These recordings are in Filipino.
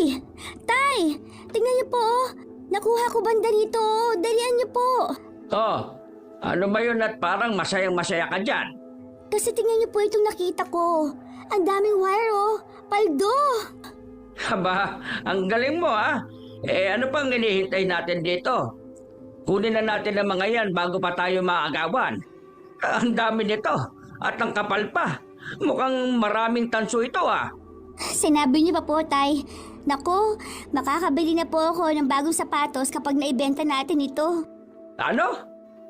Tay! Tay! Tingnan niyo po! Nakuha ko banda rito! Dalian niyo po! Oh, ano ba yun at parang masayang-masaya ka dyan? Kasi tingnan niyo po itong nakita ko. Ang daming wire oh! Paldo! Aba, ang galing mo ano pang hinihintay natin dito? Kunin na natin ang mga yan bago pa tayo maagawan. Ang dami nito at ang kapal pa. Mukhang maraming tanso ito Sinabi niyo pa po, Tay. Naku, makakabili na po ako ng bagong sapatos kapag naibenta natin ito. Ano?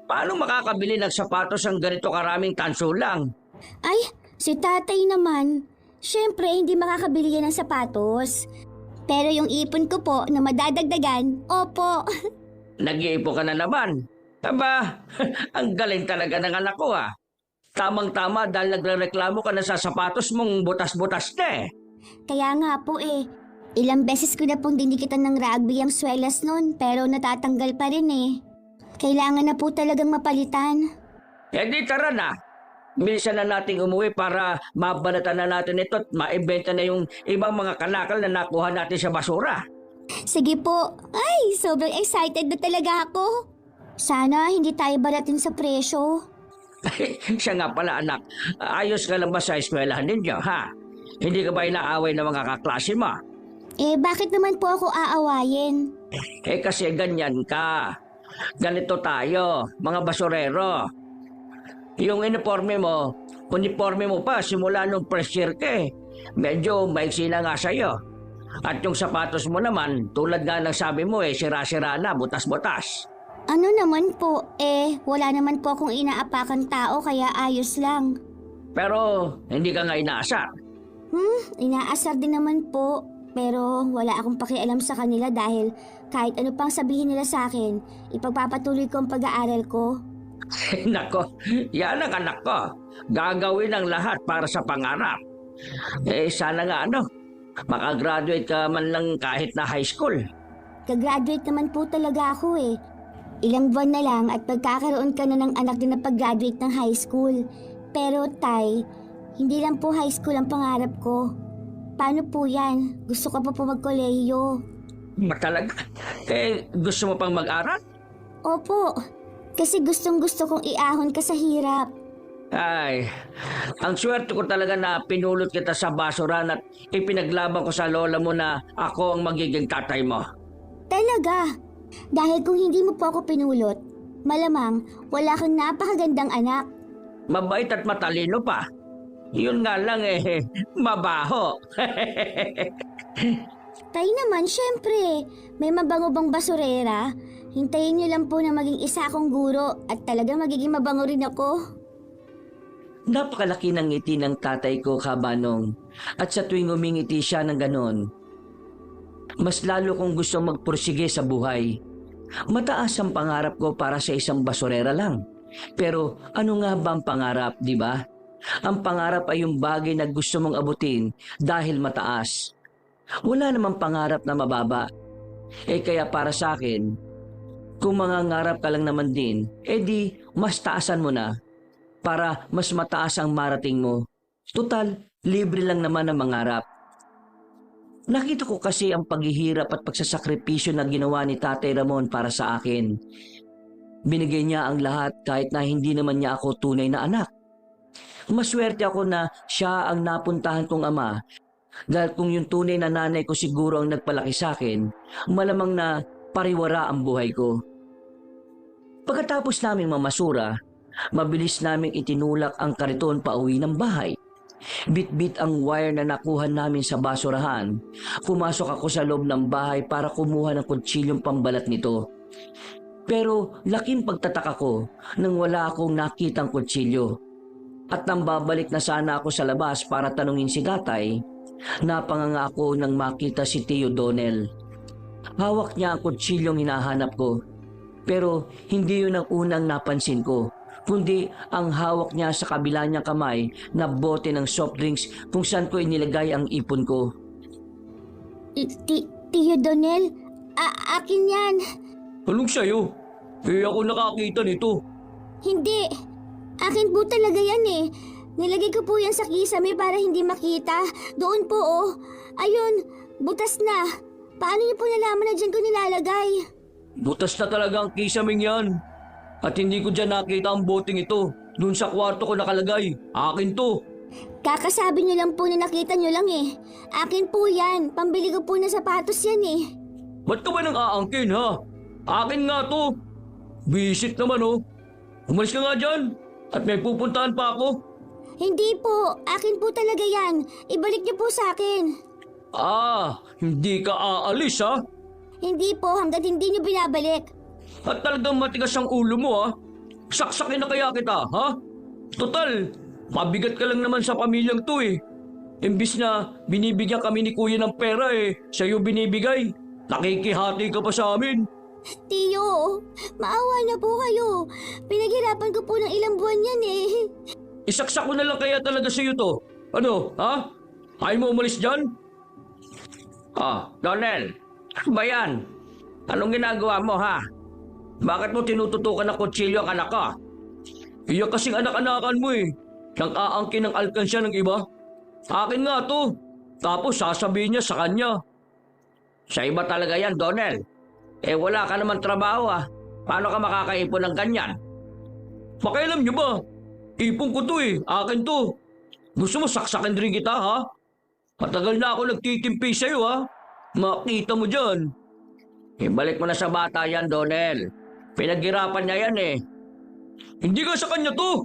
Paano makakabili ng sapatos ang ganito karaming tanso lang? Ay, si tatay naman. Siyempre, hindi makakabili yan ng sapatos. Pero yung ipon ko po na madadagdagan, opo. Nag-iipo ka na naman. Aba, ang galing talaga ng anak ko Tamang-tama dahil nagrereklamo ka na sa sapatos mong butas-butas na Kaya nga po ilang beses ko na pong dinikitan ng rugby ang swelas nun pero natatanggal pa rin Kailangan na po talagang mapalitan. Di tara na. Bilisan na nating umuwi para mabanatan na natin ito at maibenta na yung ibang mga kanakal na nakuha natin sa basura. Sige po. Ay, sobrang excited na talaga ako. Sana hindi tayo baratin sa presyo. Siya nga pala anak, ayos ka lang ba sa eskwelahan ninyo Hindi ka ba inaaway ng mga kaklase mo? Bakit naman po ako aawayin? Kasi ganyan ka. Ganito tayo, mga basurero. Yung uniforme mo pa simula nung first year ka Medyo maiksi na nga sa'yo. At yung sapatos mo naman, tulad nga ng sabi mo sira-sira na, butas-butas. Ano naman po, wala naman po akong inaapakan tao kaya ayos lang. Pero hindi ka nga inaasar. Inaasar din naman po. Pero wala akong pakialam sa kanila dahil kahit ano pang sabihin nila sa akin, ipagpapatuloy ko ang pag-aaral ko. Nako, yan ang anak ko. Gagawin ang lahat para sa pangarap. Sana nga makagraduate ka man lang kahit na high school. Kagraduate naman po talaga ako Ilang buwan na lang at pagkakaroon ka na ng anak din na pag-graduate ng high school. Pero Tay, hindi lang po high school ang pangarap ko. Paano po yan? Gusto ko pa po magkolehiyo. Talaga? Gusto mo pang mag-aral? Opo, kasi gustong-gusto kong iahon ka sa hirap. Ay, ang swerte ko talaga na pinulot kita sa basuran at ipinaglaban ko sa lola mo na ako ang magiging tatay mo. Talaga? Dahil kung hindi mo po ako pinulot, malamang wala kang napakagandang anak. Mabait at matalino pa. Yun nga lang mabaho. Tay naman, syempre. May mabango bang basurera? Hintayin niyo lang po na maging isa akong guro at talagang magiging mabango rin ako. Napakalaki ng ngiti ng tatay ko, Kabanong. At sa tuwing umingiti siya ng ganon, mas lalo kong gusto magpursige sa buhay. Mataas ang pangarap ko para sa isang basurera lang. Pero ano nga ba ang pangarap, di ba? Ang pangarap ay yung bagay na gusto mong abutin dahil mataas. Wala namang pangarap na mababa. Kaya para sa akin, kung mangangarap ka lang naman din, di mas taasan mo na para mas mataas ang marating mo. Total, libre lang naman ang mangarap. Nakita ko kasi ang paghihirap at pagsasakripisyo na ginawa ni Tatay Ramon para sa akin. Binigay niya ang lahat kahit na hindi naman niya ako tunay na anak. Maswerte ako na siya ang napuntahan kong ama dahil kung yung tunay na nanay ko siguro ang nagpalaki sa akin, malamang na pariwara ang buhay ko. Pagkatapos naming mamasura, mabilis naming itinulak ang kariton pauwi ng bahay. Bit-bit ang wire na nakuha namin sa basurahan. Pumasok ako sa loob ng bahay para kumuha ng kutsilyong pambalat nito. Pero laking pagtataka ko nang wala akong nakitang kutsilyo. At nang babalik na sana ako sa labas para tanungin si Tatay, napanganga ako nang makita si Tio Donel. Hawak niya ang kutsilyong hinahanap ko. Pero hindi yun ang unang napansin ko, kundi ang hawak niya sa kabila niyang kamay na bote ng soft drinks kung saan ko inilagay ang ipon ko. Tio Donel, akin yan. Anong sa'yo? Ako nakakita nito. Hindi, akin po talaga yan Nilagay ko po yan sa kisame para hindi makita. Doon po Ayun, butas na. Paano niyo po nalaman na dyan ko nilalagay? Butas na talaga ang kisaming yan. At hindi ko dyan nakita ang boteng ito. Doon sa kwarto ko nakalagay. Akin to. Kakasabi niyo lang po na nakita niyo lang eh. Akin po yan. Pambili ko po ng sapatos yan eh. Ba't ka ba nang aangkin ha? Akin nga to. Visit naman oh. Umalis ka nga dyan. At may pupuntahan pa ako. Hindi po. Akin po talaga yan. Ibalik niyo po sa akin. Hindi ka aalis ha? Hindi po hanggat hindi niyo binabalik. At talagang matigas ang ulo mo ha? Saksakin na kaya kita ha? Total, mabigat ka lang naman sa pamilyang to eh. Imbis na binibigyan kami ni kuya ng pera eh, sa'yo binibigay. Nakikihati ka pa sa amin. Tiyo, maawa na po kayo. Pinaghirapan ko po ng ilang buwan yan eh. Isaksak ko na lang kaya talaga sa'yo to. Ano, ha? Ayaw mo umalis dyan? Donel, ano ba yan? Anong ginagawa mo ha? Bakit mo tinututukan ng kutsilyo ang anak ka? Iyak kasing anak-anakan mo eh. Nang aangkin ng alkansya ng iba. Akin nga to. Tapos sasabihin niya sa kanya. Sa iba talaga yan, Donel. Wala ka naman trabaho ah. Paano ka makakaipon ng ganyan? Pakialam niyo ba? Ipon ko to eh. Akin to. Gusto mo saksakin rin kita ha? Matagal na ako nagtitimpi sa'yo ha. Makita mo dyan. Balik mo na sa bata yan, Donel. Pinaghirapan niya yan eh. Hindi ka sa kanya to.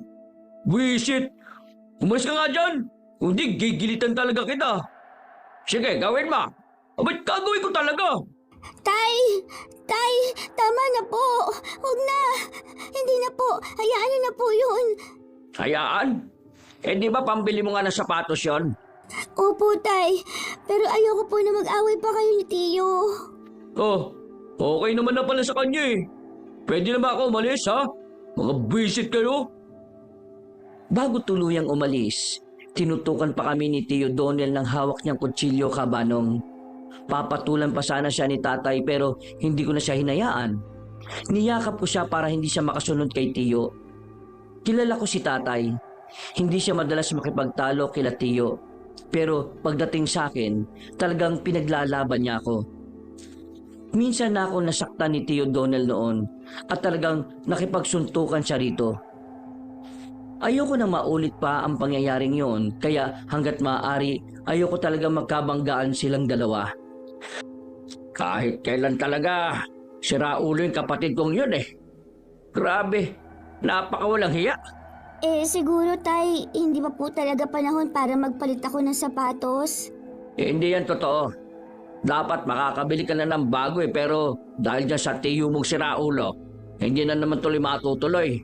Wisit. Umalis ka nga dyan. Hindi, gigilitan talaga kita. Sige, gawin mo. Ba't gagawin ko talaga? Tay! Tay! Tama na po! Huwag na! Hindi na po! Hayaan niyo na po yun! Hayaan? Di ba pambili mo nga ng sapatos yon? Opo, Tay. Pero ayoko po na mag-away pa kayo ni Tiyo. Okay naman na pala sa kanya eh. Pwede na ba ako umalis ha? Mga visit kayo? Bago tuluyang umalis, tinutukan pa kami ni Tio Donel ng hawak niyang kutsilyo kabanong. Papatulan pa sana siya ni tatay pero hindi ko na siya hinayaan. Niyakap ko siya para hindi siya makasunod kay Tio. Kilala ko si tatay. Hindi siya madalas makipagtalo kila Tio. Pero pagdating sa akin, talagang pinaglalaban niya ako. Minsan na ako nasaktan ni Tio Donel noon at talagang nakipagsuntukan siya rito. Ayoko na maulit pa ang pangyayaring yon kaya hanggat maaari ayoko talaga magkabanggaan silang dalawa. Kahit kailan talaga, sira ulo yung kapatid kong yun eh. Grabe, napakawalang hiya. Siguro, Tay, hindi pa po talaga panahon para magpalit ako ng sapatos. Hindi yan totoo. Dapat makakabili ka na ng bago eh, pero dahil dyan sa tiyo mong sira ulo, hindi na naman tuloy matutuloy.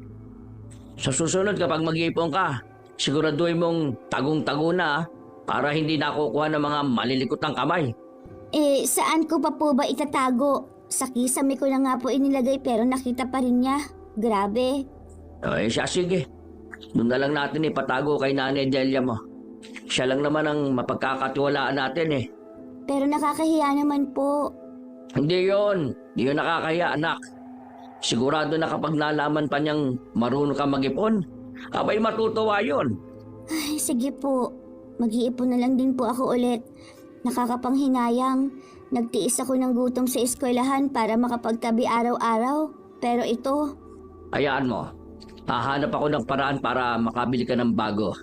Sa susunod kapag mag-iipon ka, siguraduhin mong tagong-tago na para hindi nakukuha ng mga malilikotang kamay. Saan ko pa po ba itatago? Sa kisame ko na nga po inilagay pero nakita pa rin niya. Grabe. Siya sige. Doon na lang natin ipatago kay Nanay Delia mo. Siya lang naman ang mapagkakatiwalaan natin eh. Pero nakakahiya naman po. Hindi yun nakakahiya anak. Sigurado na kapag nalaman pa niyang marunong ka mag-ipon, abay matutuwa yun. Ay, sige po. Mag-iipon na lang din po ako ulit. Nakakapanghinayang. Nagtiis ako ng gutom sa eskwelahan para makapagtabi araw-araw. Pero ito... Hayaan mo. Hahanap ako ng paraan para makabili ka ng bago.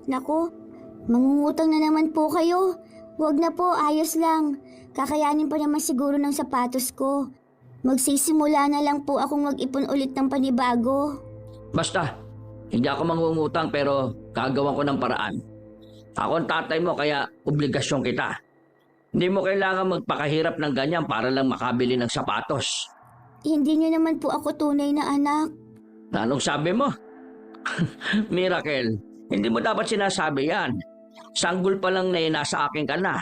Naku, mangungutang na naman po kayo. Huwag na po, ayos lang. Kakayanin pa naman siguro ng sapatos ko. Magsisimula na lang po akong mag-ipon ulit ng panibago. Basta, hindi ako mangungutang pero gagawan ko ng paraan. Ako ang tatay mo kaya obligasyon kita. Hindi mo kailangan magpakahirap ng ganyan para lang makabili ng sapatos. Hindi niyo naman po ako tunay na anak. Anong sabi mo? Miracle, hindi mo dapat sinasabi yan. Sanggol pa lang na nasa akin ka na.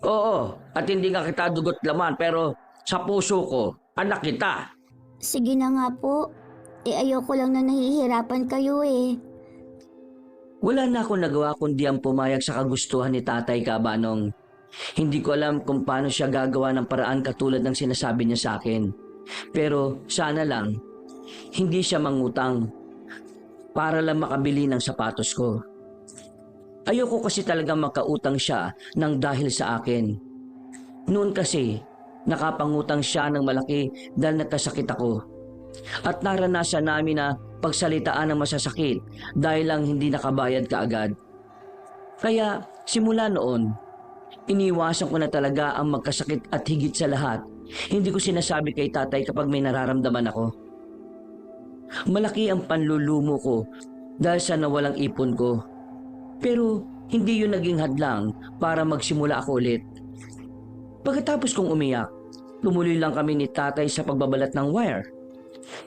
Oo, at hindi nga kita dugot laman pero sa puso ko, anak kita. Sige na nga po. Ayoko lang na nahihirapan kayo eh. Wala na akong nagawa kundi ang pumayag sa kagustuhan ni Tatay Kabanong. Hindi ko alam kung paano siya gagawa ng paraan katulad ng sinasabi niya sa akin. Pero sana lang, hindi siya mangutang para lang makabili ng sapatos ko. Ayoko kasi talagang makautang siya ng dahil sa akin. Noon kasi, nakapangutang siya ng malaki dahil nagkasakit ako. At naranasan namin na pagsalitaan ng masasakit dahil lang hindi nakabayad kaagad. Kaya simula noon, iniwasan ko na talaga ang magkasakit at higit sa lahat, hindi ko sinasabi kay tatay kapag may nararamdaman ako. Malaki ang panlulumo ko dahil sa nawalang ipon ko. Pero hindi yun naging hadlang para magsimula ako ulit. Pagkatapos kong umiyak, tumuloy lang kami ni tatay sa pagbabalat ng wire.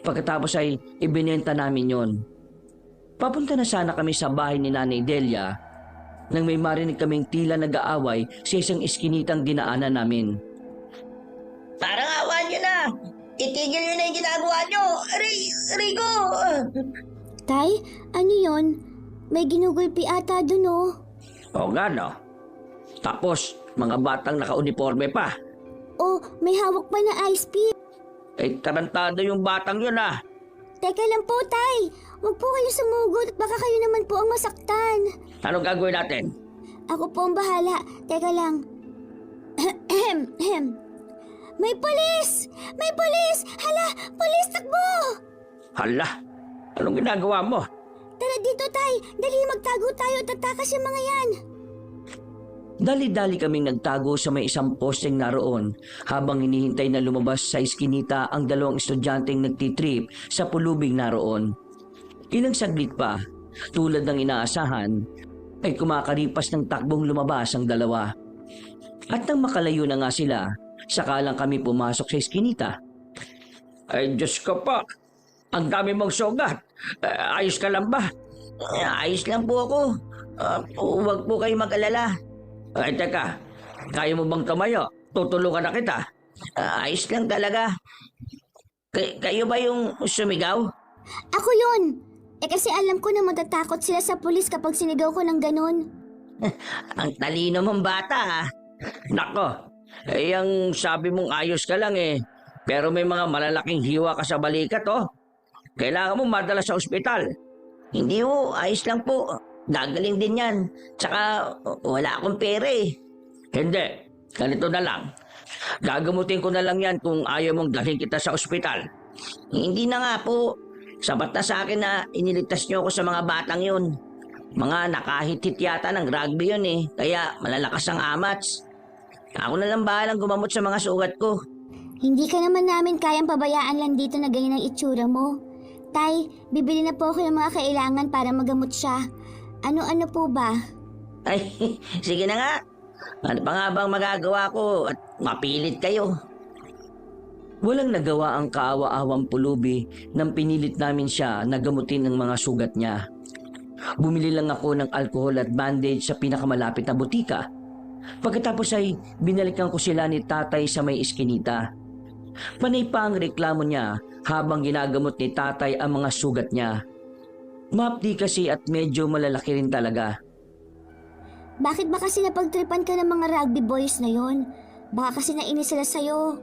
Pagkatapos ay ibinenta namin yon. Papunta na sana kami sa bahay ni Nanay Delia nang may marinig kaming tila nag-aaway sa isang iskinitang dinaanan namin. Parang awan nyo na! Itigil nyo na yung ginagawa nyo! Rico! Tay, ano yon? May ginugulpi ata dun oh. O nga no. Tapos, mga batang naka-uniforme pa. Oh, may hawak pa na ice pick. Eh, tarantado yung batang yun ah. Teka lang po, Tay. Huwag po kayo sumugod at baka kayo naman po ang masaktan. Ano gagawin natin? Ako po ang bahala. Teka lang. May pulis! May pulis! Hala! Pulis! Takbo! Hala, anong ginagawa mo? Tara dito, Tay. Dali, magtago tayo at tatakas yung mga yan. Dali-dali kaming nagtago sa may isang posteng naroon habang hinihintay na lumabas sa iskinita ang dalawang estudyanteng nagtitrip sa pulubing naroon. Ilang saglit pa, tulad ng inaasahan, ay kumakaripas ng takbong lumabas ang dalawa. At nang makalayo na nga sila, saka lang kami pumasok sa iskinita. Ay Diyos ko po, ang dami mong sugat. Ayos ka lang ba? Ayos lang po ako. Huwag po kayo mag-alala. Ay teka, kaya mo bang tumayo? Tutulungan na kita. Ayos lang talaga. Kayo ba yung sumigaw? Ako yun. Kasi alam ko na matatakot sila sa pulis kapag sinigaw ko ng ganun. Ang talino mong bata ah. Nako, ang sabi mong ayos ka lang eh. Pero may mga malalaking hiwa ka sa balikat oh. Kailangan mo madala sa ospital. Hindi ho, ayos lang po. Gagaling din yan. Tsaka wala akong pera eh. Hindi, ganito na lang. Gagamutin ko na lang yan kung ayaw mong dalhin kita sa ospital. Hindi na nga po. Sapat na sa akin na iniligtas niyo ako sa mga batang yun. Mga nakahit-hit yata ng rugby yun eh. Kaya malalakas ang amats. Ako na lang bahalang gumamot sa mga sugat ko. Hindi ka naman namin kayang pabayaan lang dito na ganyan ang itsura mo. Tay, bibili na po ako ng mga kailangan para magamot siya. Ano-ano po ba? Ay, sige na nga. Ano pa nga bang magagawa ko at mapilit kayo? Walang nagawa ang kaawa-awang pulubi nang pinilit namin siya na gamutin ng mga sugat niya. Bumili lang ako ng alcohol at bandage sa pinakamalapit na butika. Pagkatapos ay binalikan ko sila ni tatay sa may iskinita. Panay pa ang reklamo niya habang ginagamot ni tatay ang mga sugat niya. Mapdi kasi at medyo malalaki rin talaga. Bakit ba kasi napagtripan ka ng mga rugby boys na yon? Baka kasi nainis sila sa'yo.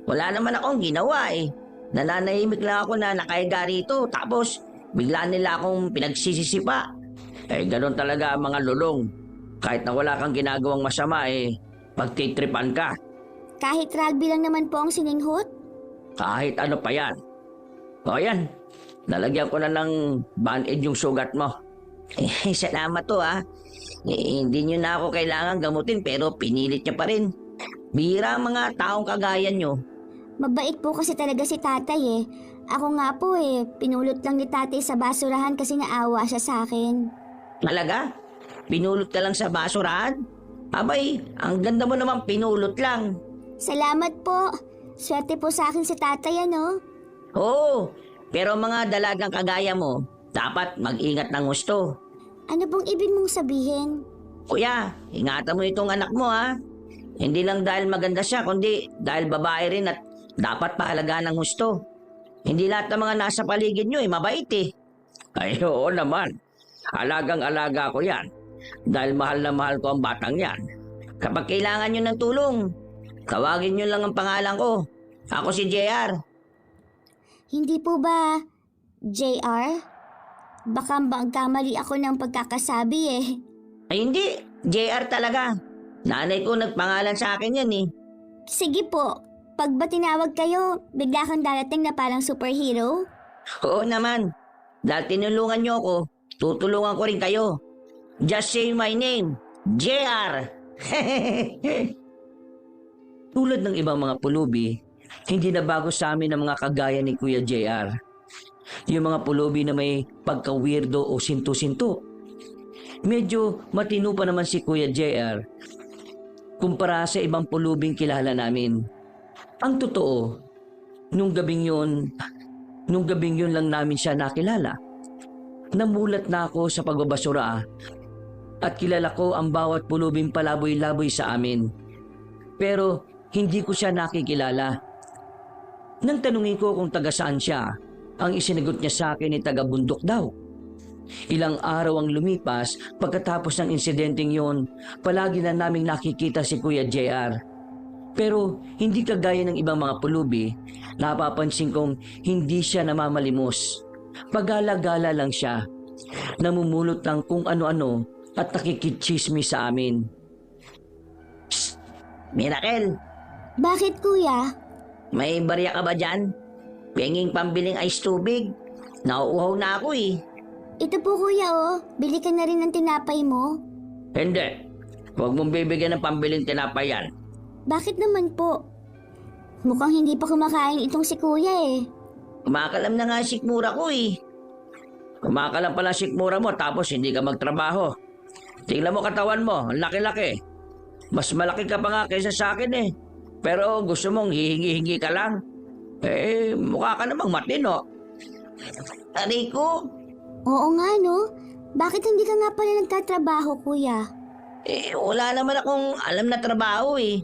Wala naman akong ginawa eh. Nananahimik lang ako na nakahiga rito tapos bigla nila akong pinagsisisipa. Eh ganun talaga ang mga lulong. Kahit na wala kang ginagawang masama eh, pagtitripan ka. Kahit rugby lang naman po ang sininghot? Kahit ano pa yan. O yan, nalagyan ko na ng band-aid yung sugat mo. Salamat to ah. Hindi nyo na ako kailangan gamutin pero pinilit nyo pa rin. Bihira ang mga taong kagaya nyo. Mabait po kasi talaga si tatay eh. Ako nga po eh, pinulot lang ni tatay sa basurahan kasi naawa siya sa akin. Talaga? Pinulot ka lang sa basurahan? Abay, ang ganda mo naman pinulot lang. Salamat po. Swerte po sa akin si tatay ano. Oo, pero mga dalagang kagaya mo, dapat mag-ingat ng gusto. Ano pong ibig mong sabihin? Kuya, ingatan mo itong anak mo ha. Hindi lang dahil maganda siya, kundi dahil babae rin at dapat paalagaan ng gusto. Hindi lahat ng mga nasa paligid nyo mabait eh. Ay oo naman, alagang-alaga ko yan. Dahil mahal na mahal ko ang batang yan. Kapag kailangan nyo ng tulong, tawagin nyo lang ang pangalan ko. Ako si JR. Hindi po ba JR? Baka magkamali ako ng pagkakasabi eh. Ay hindi, JR talaga. Nanay ko nagpangalan sa akin yan eh. Sige po, pag ba tinawag kayo, bigla kang darating na parang superhero? Oo naman. Dahil tinulungan niyo ako, tutulungan ko rin kayo. Just say my name, JR. Tulad ng ibang mga pulubi, hindi na bago sa amin ang mga kagaya ni Kuya JR. Yung mga pulubi na may pagka-weirdo o sinto-sinto. Medyo matino pa naman si Kuya JR kumpara sa ibang pulubing kilala namin. Ang totoo, nung gabing yun lang namin siya nakilala. Namulat na ako sa pagbabasura at kilala ko ang bawat pulubing palaboy-laboy sa amin. Pero hindi ko siya nakikilala. Nang tanungin ko kung taga saan siya, ang isinagot niya sa akin ay taga bundok daw. Ilang araw ang lumipas pagkatapos ng insidenteng yon, palagi na naming nakikita si Kuya JR. Pero hindi kagaya ng ibang mga pulubi, napapansin kong hindi siya namamalimos. Pagala-gala lang siya, namumulot ng kung ano-ano at nakikitsismis sa amin. Psst! Miracle, Bakit kuya? may barya ka ba dyan? Penging pambiling ice tubig. Nauuhaw na ako eh. Ito po kuya oh, bili ka na rin ng tinapay mo. Hindi. Huwag mong bibigyan ng pambiling tinapay yan. Bakit naman po? Mukhang hindi pa kumakain itong si kuya eh. Kumakalam na nga sikmura ko eh. Kumakalam pala sikmura mo tapos hindi ka magtrabaho. Tingnan mo katawan mo, ang laki-laki. Mas malaki ka pa nga kaysa sa akin eh. Pero gusto mong hihingi-hingi ka lang. Eh, mukha ka namang matino. Rico, Oo nga no, bakit hindi ka nga pala nagtatrabaho kuya? wala naman akong alam na trabaho eh.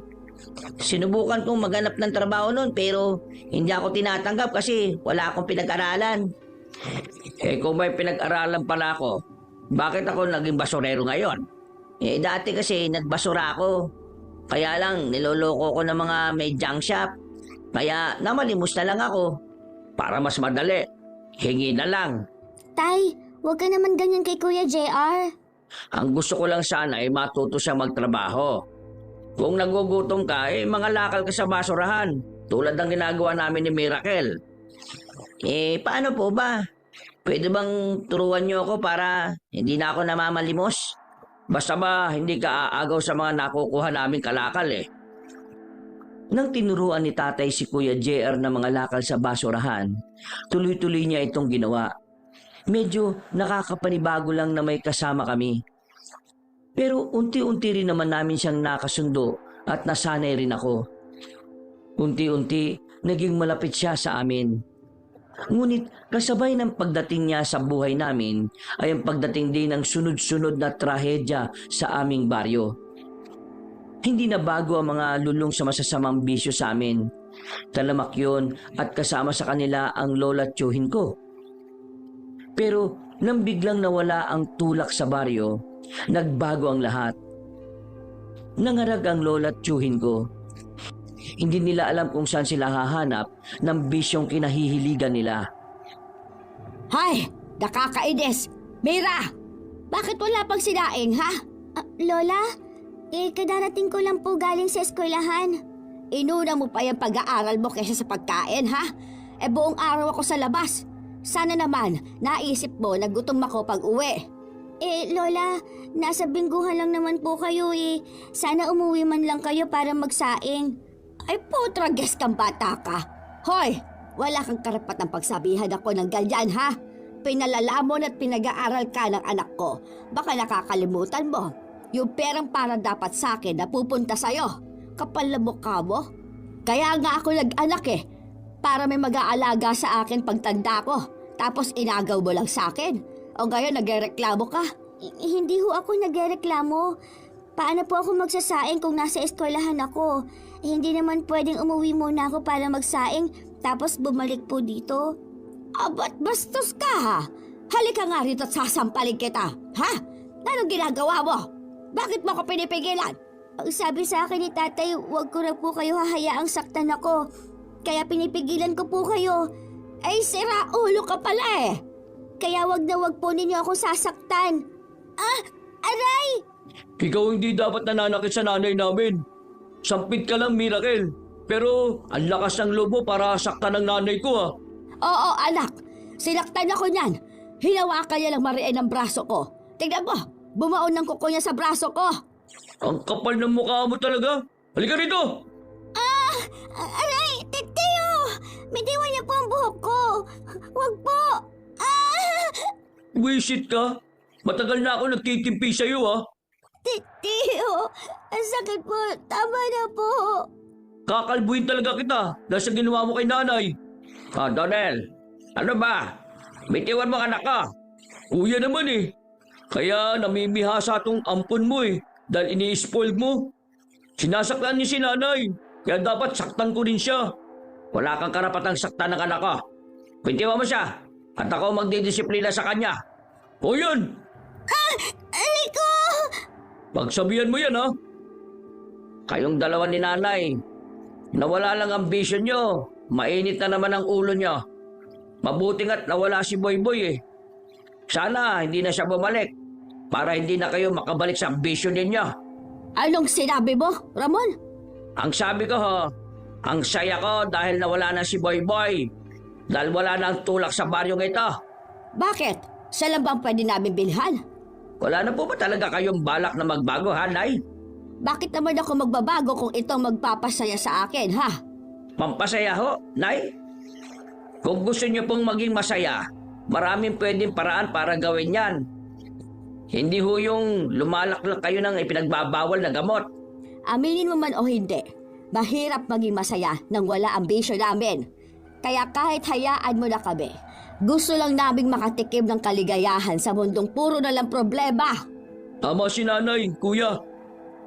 Sinubukan kong maghanap ng trabaho noon pero hindi ako tinatanggap kasi wala akong pinag-aralan. Kung may pinag-aralan pala ako, bakit ako naging basurero ngayon? Dati kasi nagbasura ako. Kaya lang niloloko ko ng mga may junk shop. Kaya namalimos na lang ako. Para mas madali, hingi na lang. Tay, huwag ka naman ganyan kay Kuya JR. Ang gusto ko lang sana ay matuto siyang magtrabaho. Kung nagugutom ka, mga lakal ka sa basurahan. Tulad ng ginagawa namin ni Miracle. Paano po ba? Pwede bang turuan niyo ako para hindi na ako namamalimos? Basta ba hindi ka aagaw sa mga nakukuha naming kalakal eh. Nang tinuruan ni tatay si Kuya JR ng mga lakal sa basurahan, tuloy-tuloy niya itong ginawa. Medyo nakakapanibago lang na may kasama kami. Pero unti-unti rin naman namin siyang nakasundo at nasanay rin ako. Unti-unti, naging malapit siya sa amin. Ngunit kasabay ng pagdating niya sa buhay namin ay ang pagdating din ng sunod-sunod na trahedya sa aming baryo. Hindi na bago ang mga lulong sa masasamang bisyo sa amin. Talamak yun at kasama sa kanila ang lola at tiyuhin ko. Pero nang biglang nawala ang tulak sa baryo, nagbago ang lahat. Nangarag ang lola at tiyuhin ko. Hindi nila alam kung saan sila hahanap ng bisyong kinahihiligan nila. Hay! Nakakainis! Mira! Bakit wala pang sinaing, ha? Lola, kadarating ko lang po galing sa eskwelahan. Inuna mo pa yung pag-aaral mo kaysa sa pagkain, ha? Buong araw ako sa labas. Sana naman, naisip mo na gutom ako pag uwi. Lola, nasa bingguhan lang naman po kayo eh. Sana umuwi man lang kayo para magsaing. Ay putrages kang bata ka. Hoy! Wala kang karapatang pagsabihan ako ng ganyan, ha? Pinalalamon at pinag-aaral ka ng anak ko. Baka nakakalimutan mo. Yung perang para dapat sa akin na pupunta sa'yo. Kapal na mukha mo. Kaya nga ako nag-anak eh. Para may mag-aalaga sa akin pagtanda ko. Tapos inagaw mo lang sa akin. O ngayon nagreklamo ka. Hindi ho ako nagreklamo. Paano po ako magsasaing kung nasa eskwelahan ako? Hindi naman pwedeng umuwi muna ako para magsaing tapos bumalik po dito. Ba't bastos ka, ha? Halika nga rito at sasampalin kita, ha? Anong ginagawa mo? Bakit mo ko pinipigilan? Ang sabi sa akin ni tatay, huwag ko na po kayo hahayaang saktan ako. Kaya pinipigilan ko po kayo. Ay, sira ulo ka pala eh. Kaya wag na wag po ninyo akong sasaktan. Aray! Ikaw hindi dapat nananakit sa nanay namin. Sampit ka lang, Miracle. Pero ang lakas ng loob mo para saktan ng nanay ko ah. Oo, anak. Sinaktan ako niyan. Hinawakan niya ng mariin ang braso ko. Tingnan mo, bumaon ng kuko niya sa braso ko. Ang kapal ng mukha mo talaga. Halika rito! Aray, Teo! Bitiwan niyo po ang buhok ko. Huwag po. Wisit ka? Matagal na ako nagtitimpi sa'yo ah. Teo, ang sakit po. Tama na po. Kakalbuhin talaga kita dahil sa ginawa mo kay nanay. Donel, ano ba? Bitiwan mo anak ka. Kuya naman eh. Kaya namimihasa tong ampon mo eh. Dahil ini-spoiled mo. Sinasaktan niya si nanay. Kaya dapat saktan ko rin siya. Wala kang karapatang saktan ng anak ko. Bitiwan mo siya. At ako magdidisiplina sa kanya. O yan! Aray ko! Pagsabihan mo yan ha. Kayong dalawa ni nanay, nawala lang ang vision nyo. Mainit na naman ang ulo nyo. Mabuti nga't nawala si Boy Boy eh. Sana hindi na siya bumalik para hindi na kayo makabalik sa vision ninyo. Anong sinabi mo, Ramon? Ang sabi ko ho, ang saya ko dahil nawala na si Boy Boy. Dahil wala na ang tulak sa baryong ito. Bakit? Siya lang bang pwede namin bilhan? Wala na po ba talaga kayong balak na magbago, ha, Nay? Bakit naman ako magbabago kung ito magpapasaya sa akin, ha? Pampasaya ho, Nay? Kung gusto niyo pong maging masaya, maraming pwedeng paraan para gawin yan. Hindi ho yung lumalaklak kayo ng ipinagbabawal na gamot. Aminin mo man o hindi, mahirap maging masaya nang wala ang bisyo namin. Kaya kahit hayaan mo na kami, gusto lang naming makatikim ng kaligayahan sa mundong puro na lang problema. Tama si nanay, kuya.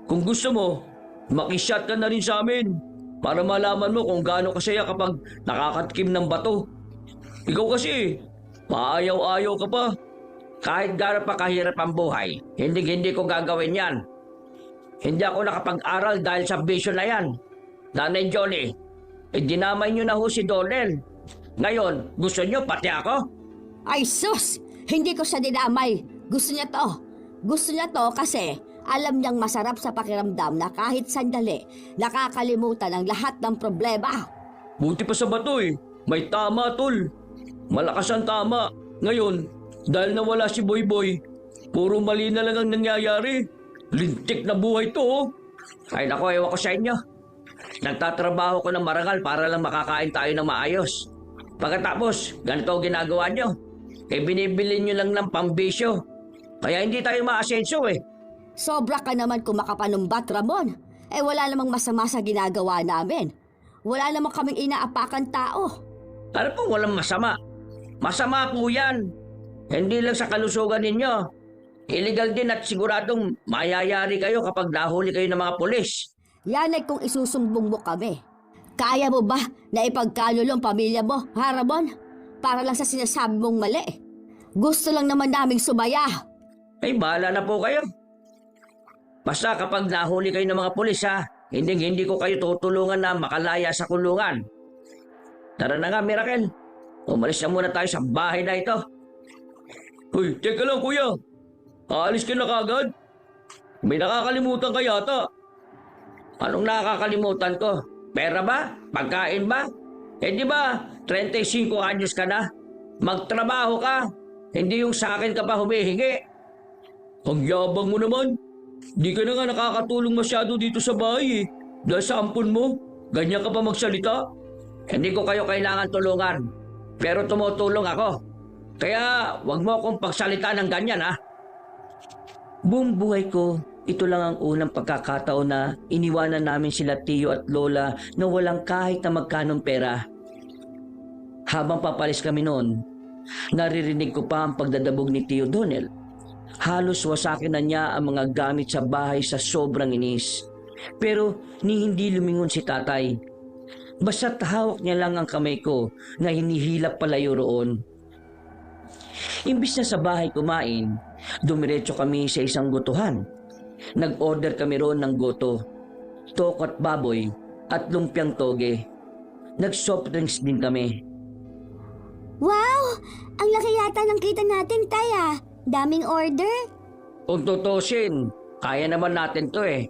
Kung gusto mo, makishot ka na rin sa amin. Para malaman mo kung gaano kasaya kapag nakakatikim ng bato. Ikaw kasi, maayaw-ayaw ka pa. Kahit gaano pa kahirap ang buhay, hindi ko gagawin yan. Hindi ako nakapag-aral dahil sa bisyo na yan. Nanay Johnny, dinamay niyo na ho si Donel. Ngayon, gusto niyo pati ako? Ay sus! Hindi ko siya dinamay. Gusto niya to. Gusto niya to kasi alam niyang masarap sa pakiramdam na kahit sandali, nakakalimutan ang lahat ng problema. Buti pa sa bato eh. May tama, tol. Malakas ang tama. Ngayon, dahil nawala si Boy Boy, puro mali na lang ang nangyayari. Lintik na buhay to oh. Ay nako, ewan ko sa inyo. Nagtatrabaho ko ng marangal para lang makakain tayo ng maayos. Pagkatapos, ganito ang ginagawa nyo. Binibili nyo lang ng pambisyo. Kaya hindi tayo maasenso eh. Sobra ka naman kung makapanumbat, Ramon. Wala namang masama sa ginagawa namin. Wala namang kaming inaapakan tao. Ano pong walang masama? Masama po yan. Hindi lang sa kalusugan ninyo. Illegal din at siguradong mayayari kayo kapag nahuli kayo ng mga pulis. Yan ay kung isusumbong mo kami. Kaya mo ba na ipagkalulong pamilya mo, ha, Ramon? Para lang sa sinasabi mong mali. Gusto lang naman naming sumaya. Ay, bahala na po kayo. Basta kapag nahuli kayo ng mga pulis ha, hindi ko kayo tutulungan na makalaya sa kulungan. Tara na nga, Miracle. Umalis na muna tayo sa bahay na ito. Hoy, teka lang kuya. Aalis ka na kagad? May nakakalimutan ka yata. Anong nakakalimutan ko? Pera ba? Pagkain ba? Di ba, 35 anyos ka na? Magtrabaho ka. Hindi yung sa akin ka pa humihingi. Ang yabang mo naman. Di ka na nga nakakatulong masyado dito sa bahay eh. Dahil sa ampon mo, ganyan ka pa magsalita. Hindi ko kayo kailangan tulungan. Pero tumutulong ako. Kaya wag mo akong pagsalita ng ganyan ha. Buong buhay ko, ito lang ang unang pagkakataon na iniwanan namin sila Tio at Lola na walang kahit na magkanong pera. Habang papalis kami noon, naririnig ko pa ang pagdadabog ni Tio Donel. Halos wasakin na niya ang mga gamit sa bahay sa sobrang inis. Pero ni hindi lumingon si tatay. Basta't hawak niya lang ang kamay ko na hinihilap palayo roon. Imbis na sa bahay kumain, dumiretso kami sa isang gotohan. Nag-order kami roon ng goto, tokot baboy at lumpiang toge. Nag-soft drinks din kami. Wow! Ang laki yata ng kita natin, Tay ah. Daming order. Kung tutusin, kaya naman natin to eh.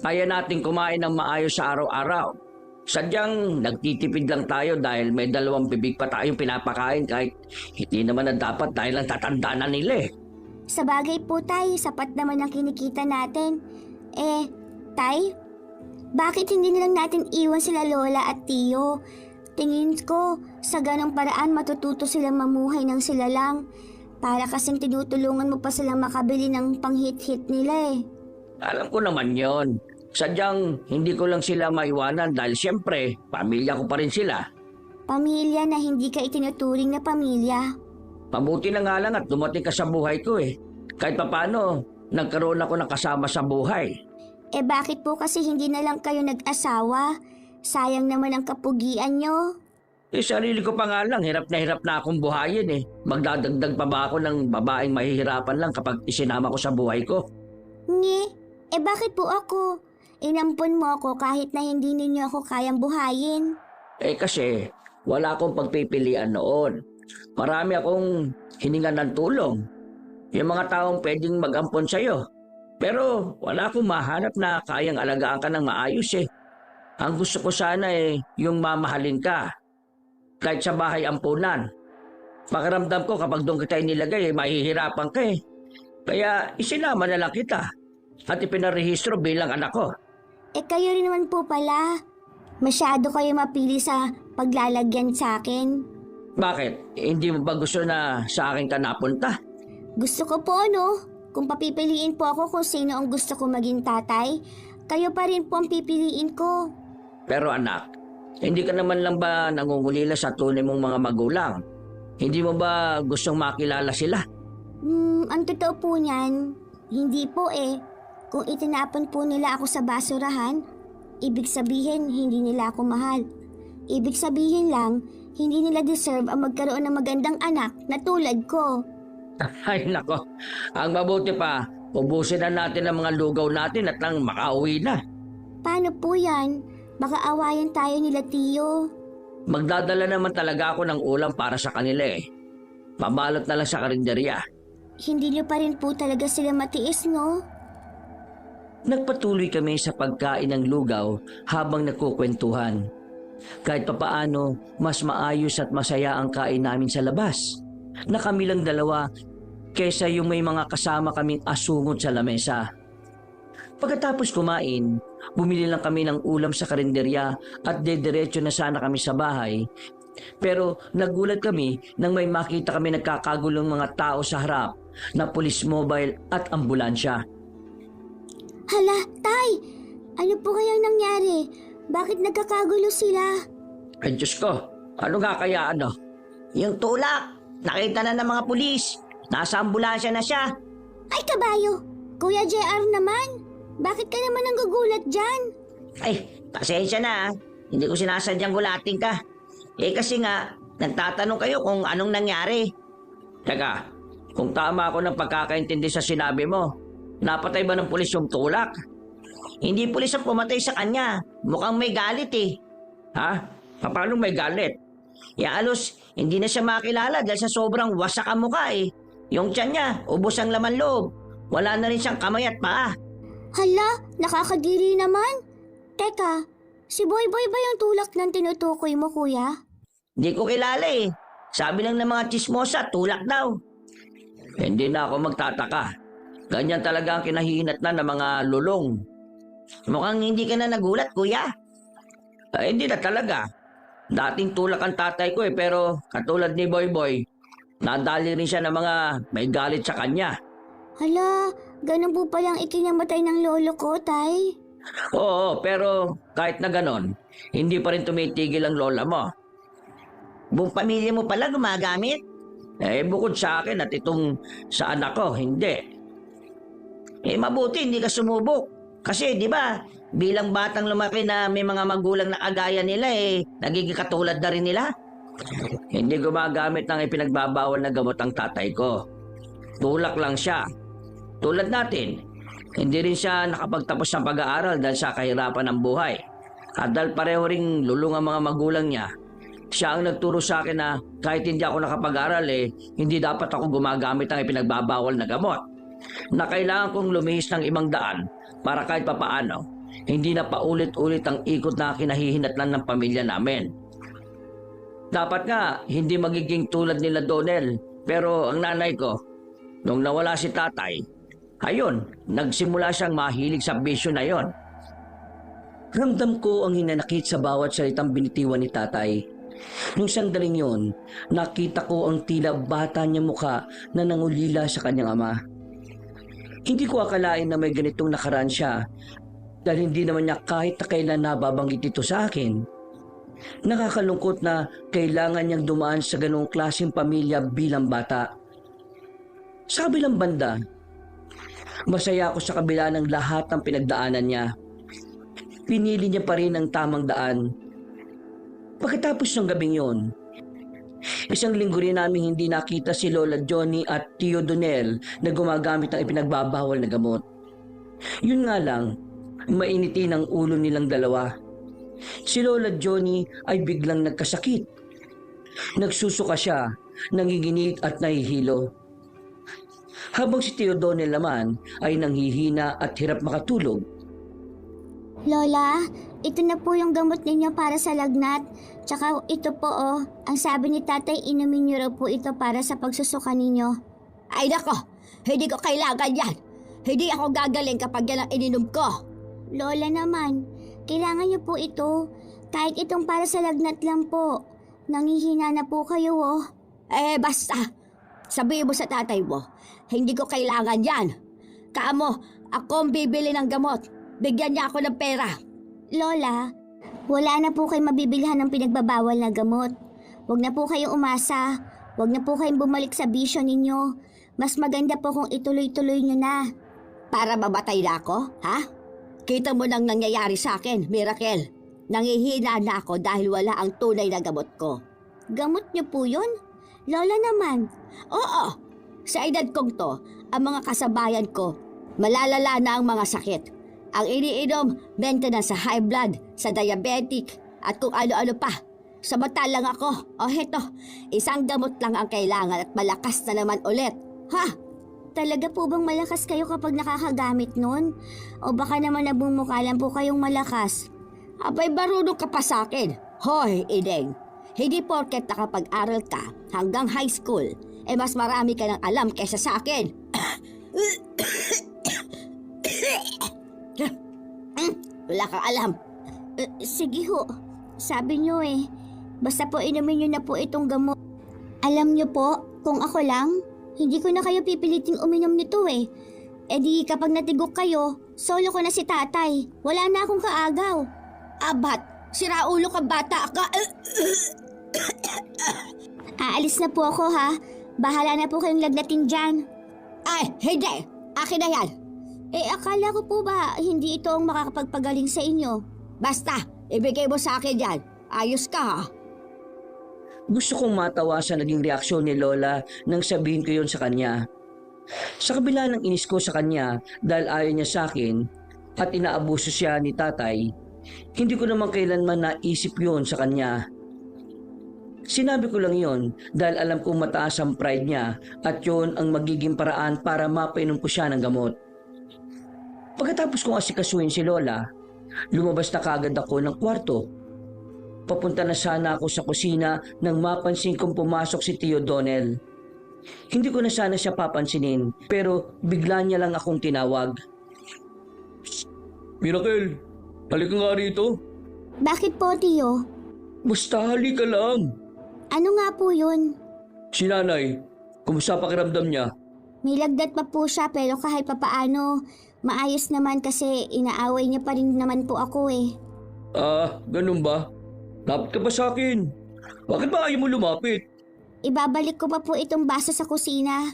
Kaya natin kumain ng maayos sa araw-araw. Sadyang nagtitipid lang tayo dahil may 2 bibig pa tayong pinapakain kahit hindi naman na dapat dahil ang tatanda na nila eh. Sa bagay po, Tay, sapat naman ang kinikita natin. Tay, bakit hindi na lang natin iwan sila Lola at Tio? Tingin ko, sa ganong paraan matututo silang mamuhay ng sila lang. Para kasing tinutulungan mo pa silang makabili ng panghit-hit nila eh. Alam ko naman yon. Sadyang hindi ko lang sila maiwanan dahil siyempre, pamilya ko pa rin sila. Pamilya na hindi ka itinuturing na pamilya. Mabuti na nga lang at dumating ka sa buhay ko eh. Kahit papano, nagkaroon ako ng kasama sa buhay. Bakit po kasi hindi na lang kayo nag-asawa? Sayang naman ang kapugian nyo. Sarili ko pa nga lang, hirap na akong buhayin eh. Magdadagdag pa ba ako ng babaeng mahihirapan lang kapag isinama ko sa buhay ko? Bakit po ako? Inampon mo ako kahit na hindi ninyo ako kayang buhayin. Kasi wala akong pagpipilian noon. Marami akong hiningan ng tulong. Yung mga taong pwedeng mag-ampon sa'yo. Pero wala akong mahanap na kayang alagaan ka ng maayos eh. Ang gusto ko sana yung mamahalin ka. Kahit sa bahay ampunan. Pakiramdam ko kapag doon kita inilagay mahihirapan ka eh. Kaya isinama na lang kita. At ipinarehistro bilang anak ko. Kayo rin naman po pala. Masyado kayo mapili sa paglalagyan sa akin. Bakit? Hindi mo ba gusto na sa akin ka napunta? Gusto ko po, no? Kung papipiliin po ako kung sino ang gusto ko maging tatay, kayo pa rin po ang pipiliin ko. Pero anak, hindi ka naman lang ba nangungulila sa tunay mong mga magulang? Hindi mo ba gustong makilala sila? Ang totoo po niyan, hindi po eh. Kung itinapon po nila ako sa basurahan, ibig sabihin hindi nila ako mahal. Ibig sabihin lang, hindi nila deserve ang magkaroon ng magandang anak na tulad ko. Ay nako, ang mabuti pa, ubusin na natin ang mga lugaw natin at nang makauwi na. Paano po yan? Baka awayan tayo nila Tio. Magdadala naman talaga ako ng ulam para sa kanila eh. Mabalot na lang sa karinderya. Hindi niyo pa rin po talaga sila matiis, no? Nagpatuloy kami sa pagkain ng lugaw habang nagkukwentuhan. Kahit papaano, mas maayos at masaya ang kain namin sa labas. Na kami lang dalawa kaysa yung may mga kasama kaming asungot sa lamesa. Pagkatapos kumain, bumili lang kami ng ulam sa karinderya at dediretso na sana kami sa bahay. Pero nagulat kami nang may makita kami nagkakagulong mga tao sa harap na police mobile at ambulansya. Hala, Tay! Ano po kayang nangyari? Bakit nagkakagulo sila? Ay Diyos ko, ano nga kaya ano? Yung tulak, nakita na ng mga pulis. Nasa ambulansya na siya. Ay, kabayo! Kuya JR naman! Bakit ka naman nanggugulat dyan? Ay, pasensya na. Hindi ko sinasadyang gulating ka. Kasi nga, nagtatanong kayo kung anong nangyari. Teka, kung tama ako ng pagkakaintindi sa sinabi mo, napatay ba ng pulis yung tulak? Hindi pulis ang pumatay sa kanya. Mukhang may galit eh. Ha? Paano may galit? Alos, hindi na siya makilala dahil sa sobrang wasak ang mukha eh. Yung tiyan niya, ubos ang laman loob. Wala na rin siyang kamay at paa. Hala, nakakadiri naman. Teka, si Boy Boy ba yung tulak ng tinutukoy mo, kuya? Hindi ko kilala eh. Sabi lang ng mga chismosa, tulak daw. Hindi na ako magtataka. Ganyan talaga ang kinahihinatnan ng mga lulong. Mukhang hindi ka na nagulat, kuya. Hindi na talaga. Dating tulak ang tatay ko pero katulad ni Boy Boy, nadali rin siya ng mga may galit sa kanya. Hala, ganun po palang ikinamatay ng lolo ko, Tay. Oo, pero kahit na ganon, hindi pa rin tumitigil ang lola mo. Buong pamilya mo pala gumagamit? Bukod sa akin at itong sa anak ko, hindi. Mabuti hindi ka sumubok. Kasi di ba, bilang batang lumaki na may mga magulang na kagaya nila nagiging katulad na rin nila? Hindi gumagamit ng ipinagbabawal na gamot ang tatay ko. Tulak lang siya. Tulad natin, hindi rin siya nakapagtapos ng pag-aaral dahil sa kahirapan ng buhay. At dahil pareho ring lulong ang mga magulang niya, siya ang nagturo sa akin na kahit hindi ako nakapag-aral hindi dapat ako gumagamit ng ipinagbabawal na gamot. Na kailangan kong lumihis ng ibang daan para kahit papaano, hindi na paulit-ulit ang ikot na kinahihinatnan ng pamilya namin. Dapat nga, hindi magiging tulad nila Donel. Pero ang nanay ko, nung nawala si tatay, ayun, nagsimula siyang mahilig sa bisyo na yon. Ramdam ko ang hinanakit sa bawat salitang binitiwan ni tatay. Nung sandaling yun, nakita ko ang tila bata niya mukha na nangulila sa kanyang ama. Hindi ko akalain na may ganitong nakaraan siya dahil hindi naman niya kahit na kailan nababanggit ito sa akin. Nakakalungkot na kailangan niyang dumaan sa ganong klaseng pamilya bilang bata. Sa kabilang banda, masaya ako sa kabila ng lahat ng pinagdaanan niya. Pinili niya pa rin ang tamang daan. Pagkatapos ng gabing yon, isang linggo rin namin hindi nakita si Lola Johnny at Tio Donel na gumagamit ng ipinagbabawal na gamot. Yun nga lang, mainiti ng ulo nilang dalawa. Si Lola Johnny ay biglang nagkasakit. Nagsusuka siya, nanginginit at nahihilo. Habang si Tio Donel naman ay nanghihina at hirap makatulog. Lola, ito na po yung gamot ninyo para sa lagnat. Tsaka ito po ang sabi ni tatay inumin niyo raw po ito para sa pagsusuka ninyo. Ay nako, hindi ko kailangan yan. Hindi ako gagaling kapag yan ang ininom ko. Lola naman, kailangan niyo po ito. Kahit itong para sa lagnat lang po. Nangihina na po kayo Basta. Sabihin mo sa tatay mo, hindi ko kailangan yan. Kaamo, ako ang bibili ng gamot. Bigyan niya ako ng pera. Lola, wala na po kayo mabibilhan ng pinagbabawal na gamot. Huwag na po kayong umasa. Huwag na po kayong bumalik sa bisyo ninyo. Mas maganda po kung ituloy-tuloy nyo na. Para mamatay na ako, ha? Kita mo nang nangyayari sa akin, Miracle. Nangihina na ako dahil wala ang tunay na gamot ko. Gamot nyo po yun? Lola naman. Oo, sa edad kong to, ang mga kasabayan ko, malalala na ang mga sakit. Ang iniinom, maintenance sa high blood, sa diabetic, at kung ano-ano pa. Samantalang ako, heto, isang gamot lang ang kailangan at malakas na naman ulit. Ha? Talaga po bang malakas kayo kapag nakakagamit nun? O baka naman nabumukha lang po kayong malakas? Abay, marunong ka pa sa akin. Hoy, Ideng, hindi porket nakapag-aral ka hanggang high school, mas marami ka ng alam kaysa sa akin. Wala kang alam. Sige ho, sabi nyo basta po inumin nyo na po itong gamot. Alam nyo po, kung ako lang, hindi ko na kayo pipiliting uminom nito di kapag natigok kayo, solo ko na si tatay. Wala na akong kaagaw. Abat, siraulo ka bata ka. Aalis na po ako ha. Bahala na po kayong lagnatin dyan. Ay, hindi. Akin na yan. Akala ko po ba hindi ito ang makakapagpagaling sa inyo? Basta, ibigay mo sa akin yan. Ayos ka ha. Gusto kong matawa sa naging reaksyon ni Lola nang sabihin ko yon sa kanya. Sa kabila ng inis ko sa kanya dahil ayaw niya sa akin at inaabuso siya ni tatay, hindi ko naman kailanman naisip yon sa kanya. Sinabi ko lang yon dahil alam kong mataas ang pride niya at yon ang magiging paraan para mapainom ko siya ng gamot. Pagkatapos kong asikasuhin si Lola, lumabas na kaagad ako ng kwarto. Papunta na sana ako sa kusina nang mapansin kong pumasok si Tio Donel. Hindi ko na sana siya papansinin pero bigla niya lang akong tinawag. Miracle, halika nga rito. Bakit po, Tio? Basta halika lang. Ano nga po yun? Si nanay, kumusta pakiramdam niya? May lagdat pa po siya pero kahit papaano, maayos naman kasi inaaway niya pa rin naman po ako Ganun ba? Lapit ka ba sa akin? Bakit ba ayaw mo lumapit? Ibabalik ko pa po itong baso sa kusina.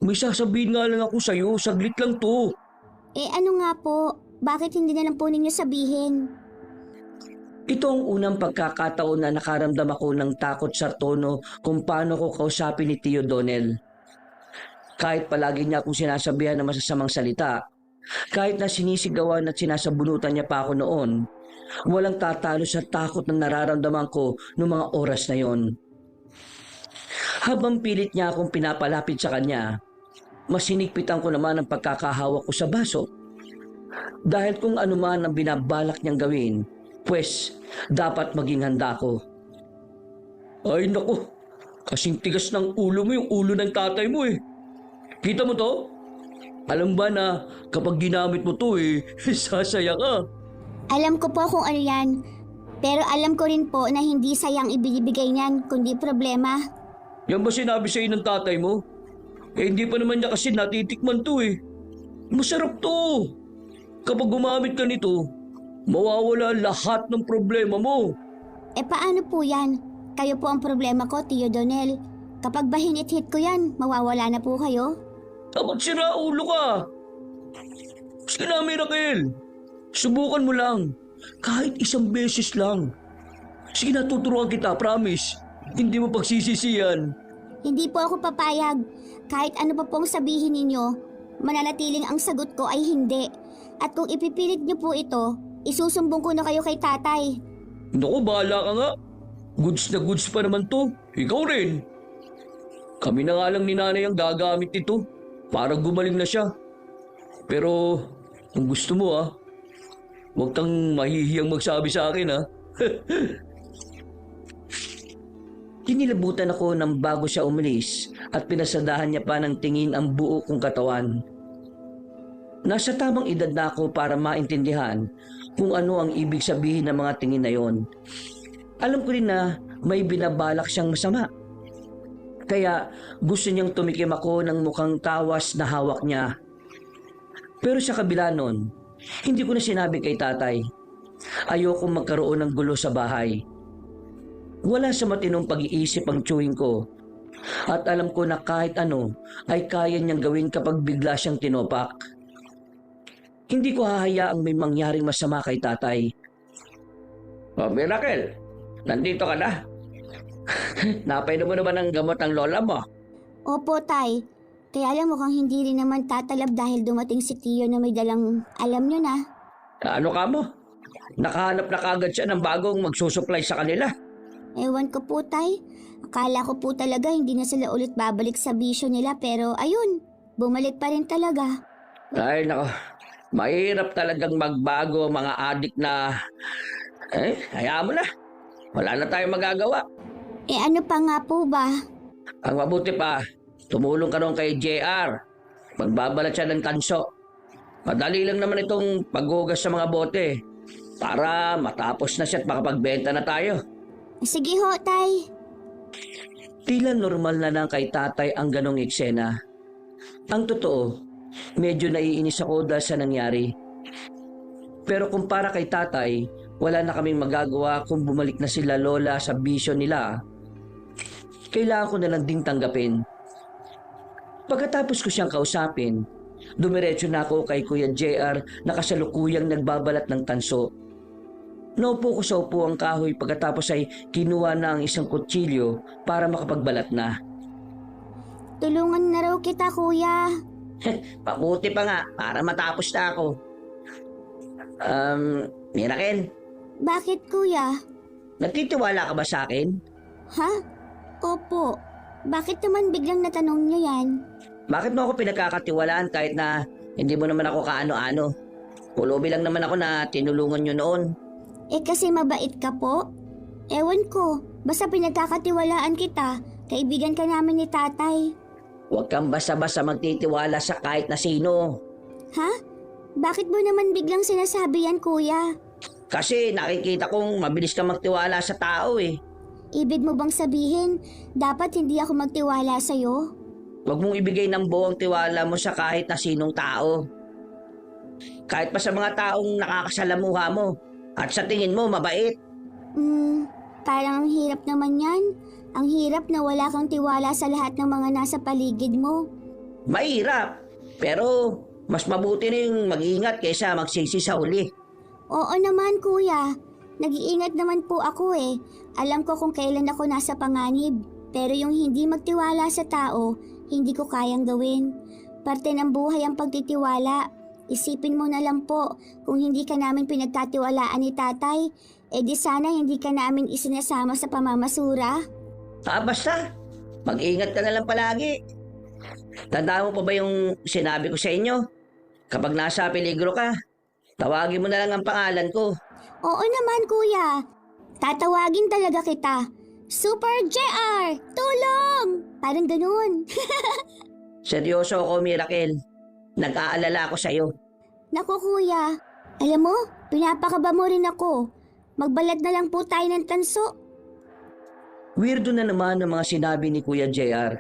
May sasabihin nga lang ako sa'yo, saglit lang to. Ano nga po? Bakit hindi na lang po ninyo sabihin? Ito ang unang pagkakataon na nakaramdam ako ng takot sa tono kung paano ko kausapin ni Tio Donel. Kahit palagi niya akong sinasabihan ng masasamang salita, kahit na sinisigawan at sinasabunutan niya pa ako noon, walang tatalo sa takot na nararamdaman ko noong mga oras na yon. Habang pilit niya akong pinapalapit sa kanya, mas sinigpitan ko naman ang pagkakahawak ko sa baso. Dahil kung ano man ang binabalak niyang gawin, pues dapat maging handa ko. Ay nako, kasing tigas ng ulo mo yung ulo ng tatay mo eh. Kita mo to? Alam ba na kapag ginamit mo to sasaya ka. Alam ko po kung ano yan. Pero alam ko rin po na hindi sayang ibinibigay niyan, kundi problema. Yan ba sinabi sa'yo ng tatay mo? Hindi pa naman niya kasi natitikman to eh. Masarap to. Kapag gumamit ka nito, mawawala lahat ng problema mo. Paano po yan? Kayo po ang problema ko, Tio Donel. Kapag ba hinit-hit ko yan, mawawala na po kayo? Dapat sira ulo ka. Sige na, Miracle. Subukan mo lang. Kahit isang beses lang. Sige na, tuturuan kita, promise. Hindi mo pagsisisiyan. Hindi po ako papayag. Kahit ano pa pong sabihin ninyo, mananatiling ang sagot ko ay hindi. At kung ipipilit niyo po ito, isusumbong ko na kayo kay tatay. Naku, bahala ka nga. Goods na goods pa naman to. Ikaw rin. Kami na nga lang ni nanay ang gagamit nito para gumaling na siya. Pero kung gusto mo huwag kang mahihiyang magsabi sa akin Kinilabutan ako nang bago siya umalis at pinasadahan niya pa ng tingin ang buo kong katawan. Nasa tamang edad na ako para maintindihan kung ano ang ibig sabihin ng mga tingin na yon. Alam ko rin na may binabalak siyang masama. Kaya gusto niyang tumikim ako ng mukhang tawas na hawak niya. Pero sa kabila nun, hindi ko na sinabi kay tatay. Ayoko magkaroon ng gulo sa bahay. Wala sa matinong pag-iisip ang chewing ko. At alam ko na kahit ano ay kaya niyang gawin kapag bigla siyang tinopak. Hindi ko hahayaang may mangyaring masama kay tatay. Oh, Miracle, nandito ka na. Napainom mo naman ng gamot ng lola mo. Opo, tay. Kaya alam mo kang hindi rin naman tatalab dahil dumating si Tio na may dalang alam nyo na. Ano ka mo? Nakahanap na kagad siya ng bagong magsusupply sa kanila. Ewan ko po, tay. Akala ko po talaga hindi na sila ulit babalik sa bisyo nila pero ayun, bumalik pa rin talaga. Ay, nako. Mahirap talagang magbago mga adik na... hayaan mo na. Wala na tayong magagawa. Ano pa nga po ba? Ang mabuti pa, tumulong ka ron kay JR. Magbabalat siya ng tanso. Madali lang naman itong paghugas sa mga bote. Para matapos na siya at makapagbenta na tayo. Sige ho, tay. Tila normal na lang kay tatay ang ganong eksena. Ang totoo, medyo naiinis ako dahil sa nangyari. Pero kung para kay tatay, wala na kaming magagawa kung bumalik na sila lola sa bisyo nila. Kailangan ko na lang ding tanggapin. Pagkatapos ko siyang kausapin, dumiretso na ako kay Kuya JR na kasalukuyang nagbabalat ng tanso. Naupo ko sa upuang kahoy pagkatapos ay kinuha na ang isang kutsilyo para makapagbalat na. Tulungan na raw kita, kuya. Pabuti pa nga para matapos na ako. Miracle, Bakit, kuya? nagtitiwala ka ba sa akin? Ha? Opo. Bakit naman biglang natanong niyo yan? Bakit mo ako pinagkakatiwalaan kahit na hindi mo naman ako kaano-ano? Pulubi lang naman ako na tinulungan nyo noon. Kasi mabait ka po? Ewan ko. Basta pinagkakatiwalaan kita. Kaibigan ka namin ni tatay. Huwag kang basta-basta magtitiwala sa kahit na sino. Ha? Bakit mo naman biglang sinasabi yan, kuya? Kasi nakikita kong mabilis kang magtiwala sa tao eh. Ibig mo bang sabihin, dapat hindi ako magtiwala sa'yo? Huwag mong ibigay ng buong tiwala mo sa kahit na sinong tao. Kahit pa sa mga taong nakakasalamuha mo at sa tingin mo mabait. Parang ang hirap naman yan. Ang hirap na wala kang tiwala sa lahat ng mga nasa paligid mo. Mahirap, pero mas mabuti ring mag-ingat kaysa magsisi sa huli. Oo naman, kuya. Nag-iingat naman po ako eh. Alam ko kung kailan ako nasa panganib. Pero yung hindi magtiwala sa tao, hindi ko kayang gawin. Parte ng buhay ang pagtitiwala. Isipin mo na lang po, kung hindi ka namin pinagtatiwalaan ni tatay, di sana hindi ka namin isinasama sa pamamasura. Basta, mag-ingat ka na lang palagi. Tandaan mo pa ba yung sinabi ko sa inyo? Kapag nasa peligro ka, Tawagin mo na lang ang pangalan ko. Oo naman, kuya. Tatawagin talaga kita. Super JR! Tulong! Parang ganun. Seryoso ako, Miracle. Nag-aalala ako sa'yo. Naku, kuya. Alam mo, pinapakaba mo rin ako. Magbalat na lang po tayo ng tanso. Weirdo na naman ang mga sinabi ni Kuya JR.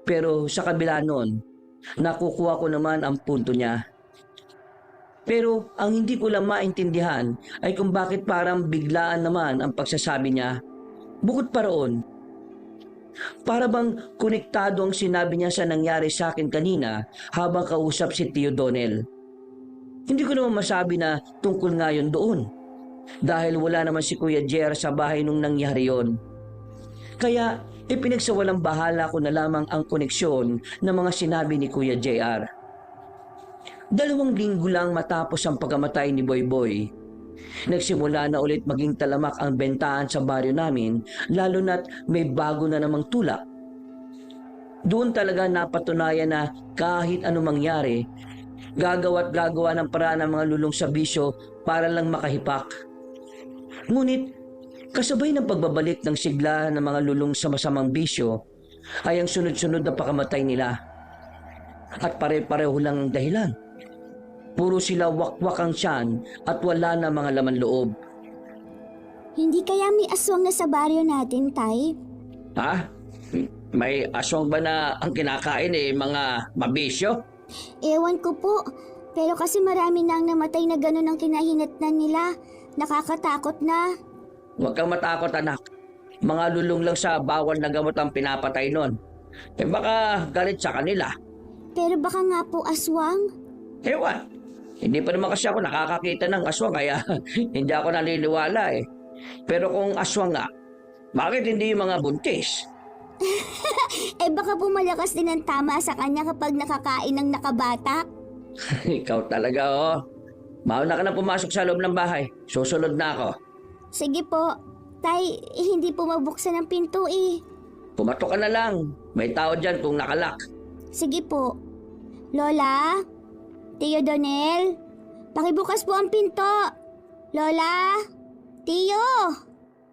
Pero sa kabila nun, nakukuha ko naman ang punto niya. Pero ang hindi ko lang maintindihan ay kung bakit parang biglaan naman ang pagsasabi niya. Bukod pa roon, para bang konektado ang sinabi niya sa nangyari sa akin kanina habang kausap si Tio Donel. Hindi ko naman masabi na tungkol nga yun doon. Dahil wala naman si Kuya JR sa bahay nung nangyari yon. Kaya ipinagsawalang bahala ko na lamang ang koneksyon ng mga sinabi ni Kuya JR. 2 linggo lang matapos ang pagkamatay ni Boy Boy, nagsimula na ulit maging talamak ang bentahan sa baryo namin, lalo na't may bago na namang tulak. Doon talaga napatunayan na kahit anong mangyari, gagawa ng paraan ng mga lulong sa bisyo para lang makahipak. Ngunit kasabay ng pagbabalik ng sigla ng mga lulong sa masamang bisyo ay ang sunod-sunod na pakamatay nila. At pare-pareho lang ang dahilan. Puro sila wakwak ang tiyan at wala na mga laman loob. Hindi kaya may aswang na sa baryo natin, Tay? Ha? May aswang ba na ang kinakain mga mabisyo? Ewan ko po. Pero kasi marami na ang namatay na ganun ang kinahinatnan nila. Nakakatakot na. Huwag kang matakot, anak. Mga lulong lang sa bawal na gamot ang pinapatay nun. Baka galit sa kanila. Pero baka nga po aswang. Ewan. Hindi pa naman kasi ako nakakakita ng aswang kaya hindi ako naniniwala. Pero kung aswang nga, bakit hindi yung mga buntis? Baka po malakas din ang tama sa kanya kapag nakakain ng nakabatak. Ikaw talaga, oh. Mauna ka na pumasok sa loob ng bahay. Susunod na ako. Sige po. Tay, hindi po mabuksan ang pinto eh. Pumatok ka na lang. May tao dyan kung nakalak. Sige po. Lola? Tio Donel? Pakibukas po ang pinto. Lola? Tio?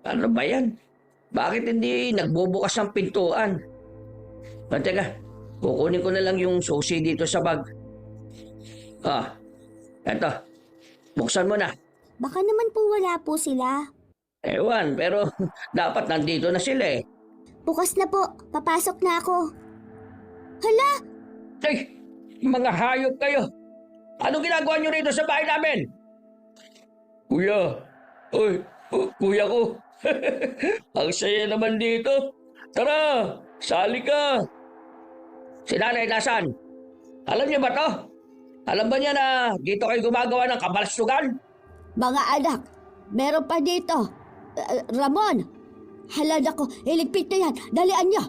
Ano ba yan? Bakit hindi nagbubukas ang pintuan? Teka, kukunin ko na lang yung susi dito sa bag. Eto. Buksan mo na. Baka naman po wala po sila. Ewan, pero dapat nandito na sila eh. Bukas na po. Papasok na ako. Hala! Ay, mga hayop kayo. Anong ginagawa nyo rito sa bahay namin? Kuya. Oy, kuya ko. Ang saya naman dito. Tara, sali ka. Si nanay nasan? Alam niyo ba to? Alam ba niya na dito kayo gumagawa ng kabalstugan? Mga anak, meron pa dito. Ramon, halad ako. Iligpit na yan. Dalian niyo.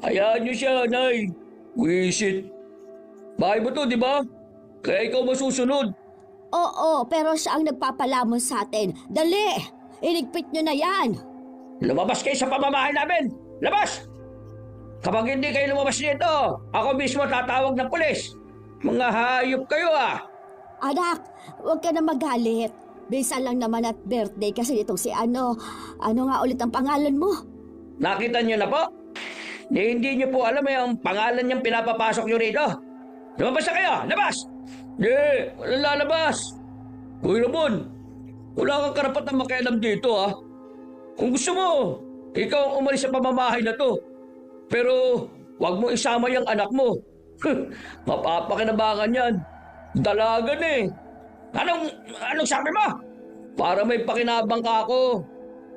Hayaan niyo siya, nay. Wisit. Bahay mo to, di ba? Kaya ikaw masusunod. Oo, pero siya ang nagpapalamon sa atin. Dali! Iligpit niyo na yan. Lumabas kayo sa pamamahay namin! Labas! Kapag hindi kayo lumabas dito, ako mismo tatawag ng pulis. Mga hayop kayo Anak, huwag ka na magalit. Bisa lang naman at birthday kasi itong si ano. Ano nga ulit ang pangalan mo? Nakita niyo na po? Hindi niyo po alam ang pangalan niyang pinapapasok niyo rito. Lumabas na kayo! Labas! Hindi, walang lalabas. Kuya Ramon, wala kang karapatang makialam dito Kung gusto mo, ikaw ang umalis sa pamamahay na to. Pero wag mo isama yung anak mo. Mapapakinabangan yan. Dalagan eh. Anong sabi mo? Para may pakinabang ka ako.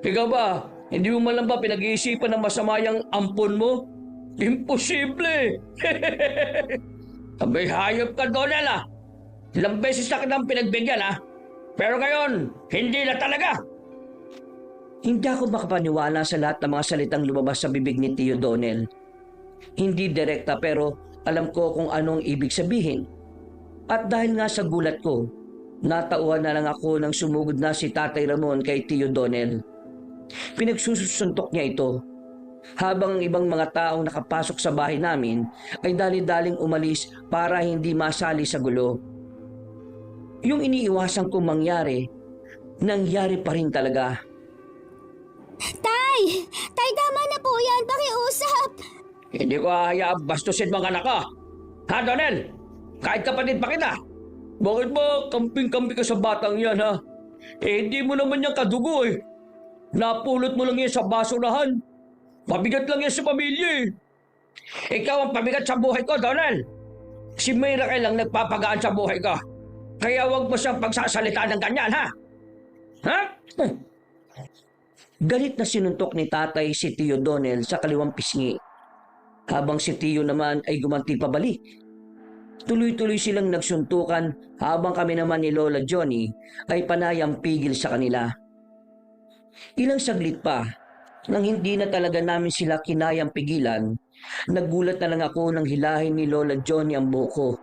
Ikaw ba, hindi mo man lang ba pinag-iisipan ng masama yung ampon mo? Imposible. Abay hayop ka, Donel Ilang beses na kitang pinagbigyan Pero ngayon, hindi na talaga. Hindi ako makapaniwala sa lahat ng mga salitang lumabas sa bibig ni Tio Donel. Hindi direkta pero alam ko kung anong ibig sabihin. At dahil nga sa gulat ko, natauhan na lang ako nang sumugod na si Tatay Ramon kay Tio Donel. Pinagsusuntok niya ito. Habang ang ibang mga taong nakapasok sa bahay namin ay dali-daling umalis para hindi masali sa gulo. Yung iniiwasan kong mangyari, nangyari pa rin talaga. Tay! Tay, tama na po yan. Pakiusap. Hindi ko hahayaang bastusin mga anak ko. Ha, Donel? Kahit kapatid pa kita. Bakit ba kamping-kampi ka sa batang yan, ha? Hindi mo naman yan kadugo, eh. Napulot mo lang yan sa basurahan. Mabigat lang yan sa pamilya, eh. Ikaw ang pabigat sa buhay ko, Donel. Si Miracle lang nagpapagaan sa buhay ko. Kaya huwag mo siyang pagsasalita ng ganyan, ha? Ha? Galit na sinuntok ni tatay si Tio Donel sa kaliwang pisngi. Habang si Tio naman ay gumanti pabalik. Tuloy-tuloy silang nagsuntukan habang kami naman ni Lola Johnny ay panayang pigil sa kanila. Ilang saglit pa, nang hindi na talaga namin sila kinayang pigilan, nagulat na lang ako nang hilahin ni Lola Johnny ang buhok.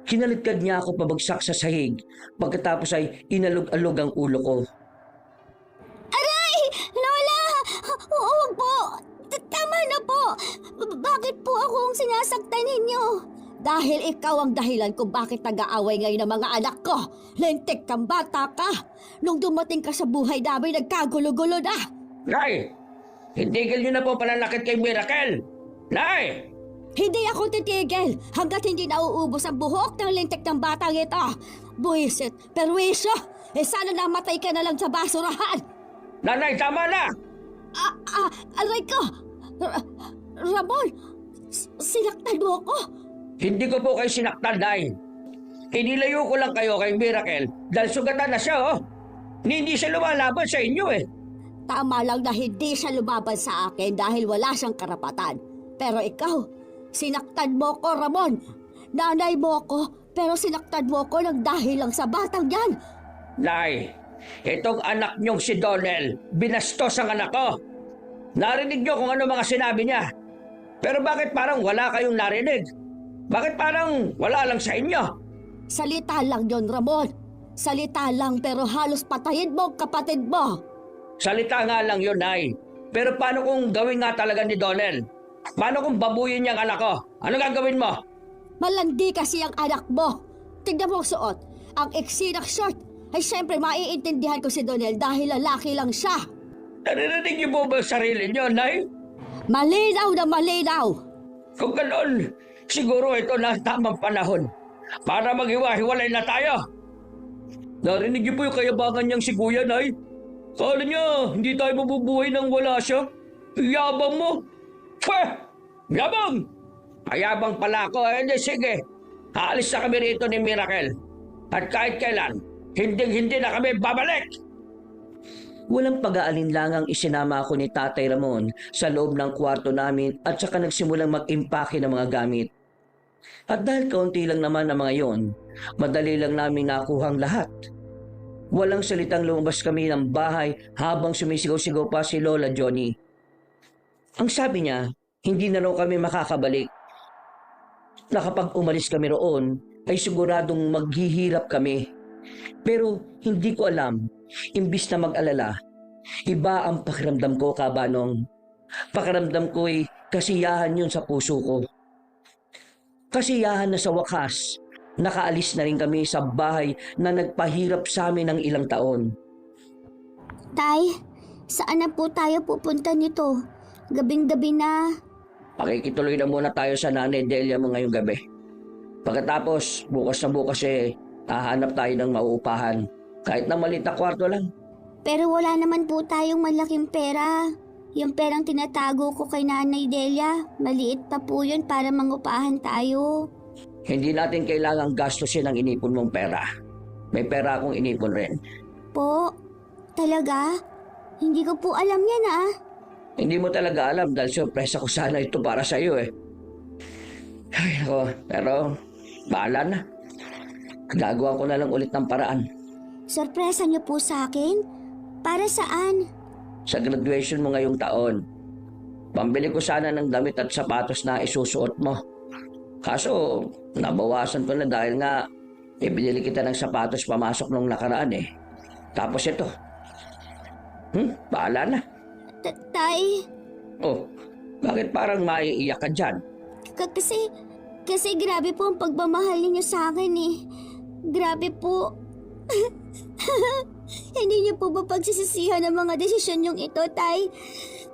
Kinalitkad niya ako pabagsak sa sahig, pagkatapos ay inalog-alog ang ulo ko. Aray! Lola! Huwag po! Tama na po! Bakit po akong sinasaktan ninyo? Dahil ikaw ang dahilan kung bakit nag-aaway ngayon ng mga anak ko. Lentik kang bata ka. Nung dumating ka sa buhay namin, nagkagulo-gulo na. Nay! Itigil niyo na po pananakit kay Miracle. Nay! Hindi ako titigil hanggat hindi nauubos ang buhok ng lintik ng batang ito. Buwisit, perwisyo. Sana namatay ka na lang sa basurahan. Nanay, tama na! Aray ko! Ramon, sinaktan mo ako. Hindi ko po kayo sinaktan, Nay. Inilayo ko lang kayo kay Miracle dahil sugatan na siya, oh. Hindi siya lumalaban sa inyo, eh. Tama lang na hindi siya lumaban sa akin dahil wala siyang karapatan. Pero ikaw, sinaktan mo ko, Ramon. Nanay mo ko, pero sinaktan mo ko ng dahil lang sa batang yan. Nay, itong anak niyong si Donel, binastos ang anak ko. Narinig niyo kung ano mga sinabi niya. Pero bakit parang wala kayong narinig? Bakit parang wala lang sa inyo? Salita lang yon, Ramon. Salita lang pero halos patayin mo ang kapatid mo. Salita nga lang yun, Nay. Pero paano kung gawin nga talaga ni Donel? Paano kung babuyin niya ang anak ko? Ano gagawin mo? Malandi kasi ang anak mo. Tignan mo ang suot. Ang iksi ng short ay syempre maiintindihan ko si Donel dahil lalaki lang siya. Naririnig niyo po ba ang sarili niyo, Nay? Malinaw na malinaw. Kung ganoon, siguro ito na ang tamang panahon para maghiwa-hiwalay na tayo. Narinig niyo po yung kayabangan niyang si Kuya, Nay? Kala niya, hindi tayo mabubuhay nang wala siya. Yabang mo! Pweh! Yabang! Ayabang pala ako. Hindi, sige. Aalis na kami rito ni Miracle. At kahit kailan, hindi na kami babalik! Walang pag-aalinlangang isinama ako ni Tatay Ramon sa loob ng kwarto namin at saka nagsimulang mag-impake ng mga gamit. At dahil kaunti lang naman ang mga yon, madali lang namin nakuhang lahat. Walang salitang lumabas kami ng bahay habang sumisigaw-sigaw pa si Lola Johnny. Ang sabi niya, hindi na raw kami makakabalik. Na kapag umalis kami roon, ay siguradong maghihirap kami. Pero hindi ko alam, imbis na mag-alala, iba ang pakiramdam ko, Kabanong. Pakiramdam ko ay kasiyahan yun sa puso ko. Kasiyahan na sa wakas, nakaalis na rin kami sa bahay na nagpahirap sa amin ng ilang taon. Tay, saan na po tayo pupunta nito? Gabing-gabi na. Pakikituloy na muna tayo sa Nanay Delia mo ngayong gabi. Pagkatapos, bukas na bukas hahanap tayo ng mauupahan. Kahit na maliit na kwarto lang. Pero wala naman po tayong malaking pera. Yung perang tinatago ko kay Nanay Delia, maliit pa po yun para mangupahan tayo. Hindi natin kailangang gastusin ang inipon mong pera. May pera akong inipon rin. Po? Talaga? Hindi ko po alam yan ah. Hindi mo talaga alam dahil sorpresa ko sana ito para sa iyo eh. Ay ako, pero bahala na. Gagawa ko na lang ulit ng paraan. Sorpresa niyo po sa akin? Para saan? Sa graduation mo ngayong taon, pambili ko sana ng damit at sapatos na isusuot mo. Kaso, nabawasan ko na dahil nga ibinili kita ng sapatos pamasok nung nakaraan eh. Tapos ito. Bahala na. Tay, Oh, bakit parang maiiyak ka dyan? kasi grabe po ang pagmamahal ninyo sa akin eh. Grabe po. Hindi niyo po ba pagsisisihan ang mga desisyon niyong ito, Tay?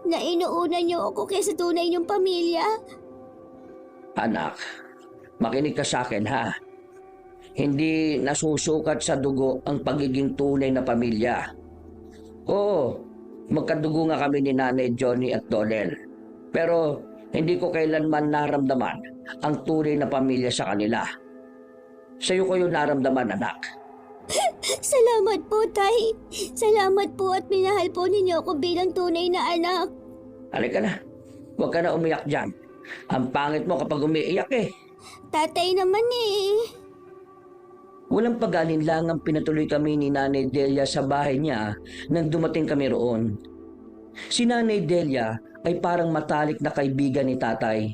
Na inuuna niyo ako kaysa tunay niyong pamilya? Anak, makinig ka sa akin ha. Hindi nasusukat sa dugo ang pagiging tunay na pamilya. Oo, magkadugo nga kami ni Nanay Johnny at Donel. Pero hindi ko kailanman naramdaman ang tunay na pamilya sa kanila. Sa'yo ko yung naramdaman, anak. Salamat po, Tay. Salamat po at minahal po ninyo ako bilang tunay na anak. Halika na, huwag ka na umiyak dyan. Ang pangit mo kapag umiiyak eh. Tatay naman eh. Walang pag-alinlang ang pinatuloy kami ni Nanay Delia sa bahay niya nang dumating kami roon. Si Nanay Delia ay parang matalik na kaibigan ni Tatay.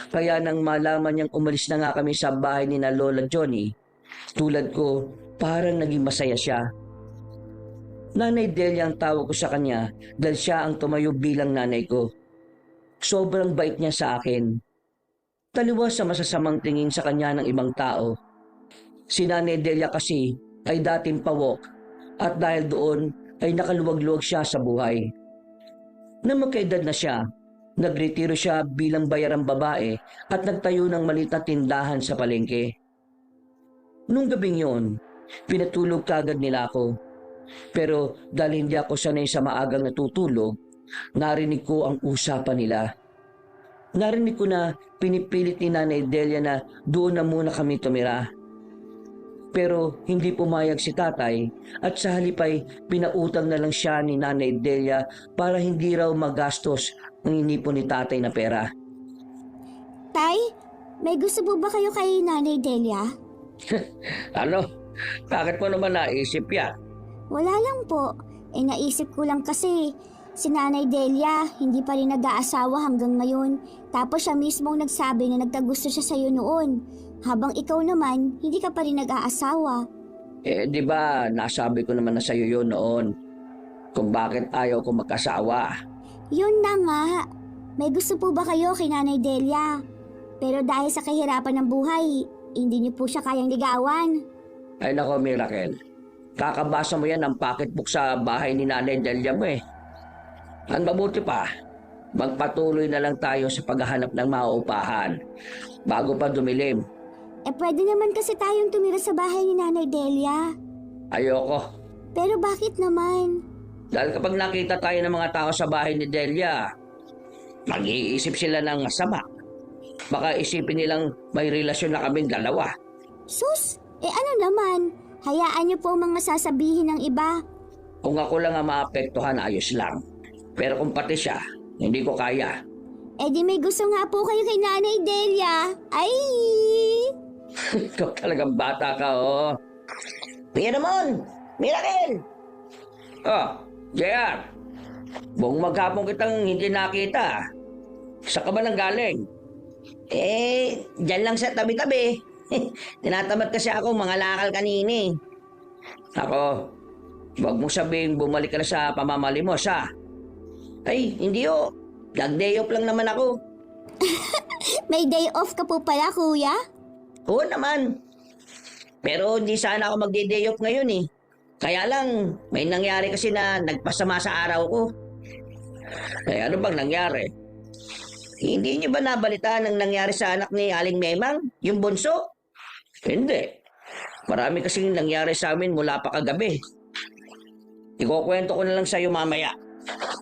Kaya nang malaman niyang umalis na nga kami sa bahay ni na Lola Johnny, tulad ko, parang naging masaya siya. Nanay Delia ang tawag ko sa kanya dahil siya ang tumayo bilang nanay ko. Sobrang bait niya sa akin. Taliwas sa masasamang tingin sa kanya ng ibang tao. Si Nanay Delia kasi ay dating pawok at dahil doon ay nakaluwag-luwag siya sa buhay. Nang magkaedad na siya, nagretiro siya bilang bayarang babae at nagtayo ng maliit na tindahan sa palengke. Nung gabing yon, pinatulog kagad nila ako. Pero dahil hindi ako sanay sa maagang natutulog, narinig ko ang usapan nila. Narinig ko na pinipilit ni Nanay Delia na doon na muna kami tumira. Pero hindi pumayag si Tatay at sa halip ay pinautang na lang siya ni Nanay Delia para hindi raw magastos ang inipon ni Tatay na pera. Tay, may gusto po ba kayo kay Nanay Delia? Ano? Bakit mo naman naisip yan? Wala lang po. Naisip ko lang kasi si Nanay Delia hindi pa rin nag-aasawa hanggang ngayon. Tapos siya mismong nagsabi na nagkagusto siya sa'yo noon. Habang ikaw naman, hindi ka pa rin nag-aasawa. Di ba nasabi ko naman na sa'yo yun noon kung bakit ayaw ko magkasawa. Yun na nga. May gusto po ba kayo kay Nanay Delia? Pero dahil sa kahirapan ng buhay, hindi niyo po siya kayang ligawan. Ay nako, Miracle. Kakabasa mo yan ng pocketbook sa bahay ni Nanay Delia mo eh. Ang mabuti pa, magpatuloy na lang tayo sa paghahanap ng mauupahan bago pa dumilim. Pwede naman kasi tayong tumira sa bahay ni Nanay Delia. Ayoko. Pero bakit naman? Dahil kapag nakita tayo ng mga tao sa bahay ni Delia, mag-iisip sila ng masama. Baka isipin nilang may relasyon na kaming dalawa. Sus, ano naman? Hayaan niyo po ang mga sasabihin ng iba. Kung ako lang ang maapektuhan, ayos lang. Pero kung pati siya, hindi ko kaya. Di may gusto nga po kayo kay Nanay Delia. Ay! Ikaw talagang bata ka, oh. Kuya Ramon! Miracle! Oh, JR. Buong maghapon kitang hindi nakita. Saan ka ba nang galing? Dyan lang sa tabi-tabi. Tinatamad kasi ako mga lakal kanini. Ako, wag mo sabihin bumalik ka na sa pamamalimos, ha? Ay, hindi o. Nag-day off lang naman ako. May day off ka po pala, kuya? Oo naman. Pero hindi sana ako magde-day off ngayon eh. Kaya lang, may nangyari kasi na nagpasama sa araw ko. Ano bang nangyari? Hindi niyo ba nabalitaan ang nangyari sa anak ni Aling Memang, yung bunso? Hindi. Marami kasing nangyari sa amin mula pa kagabi. Ikukwento ko na lang sa'yo mamaya.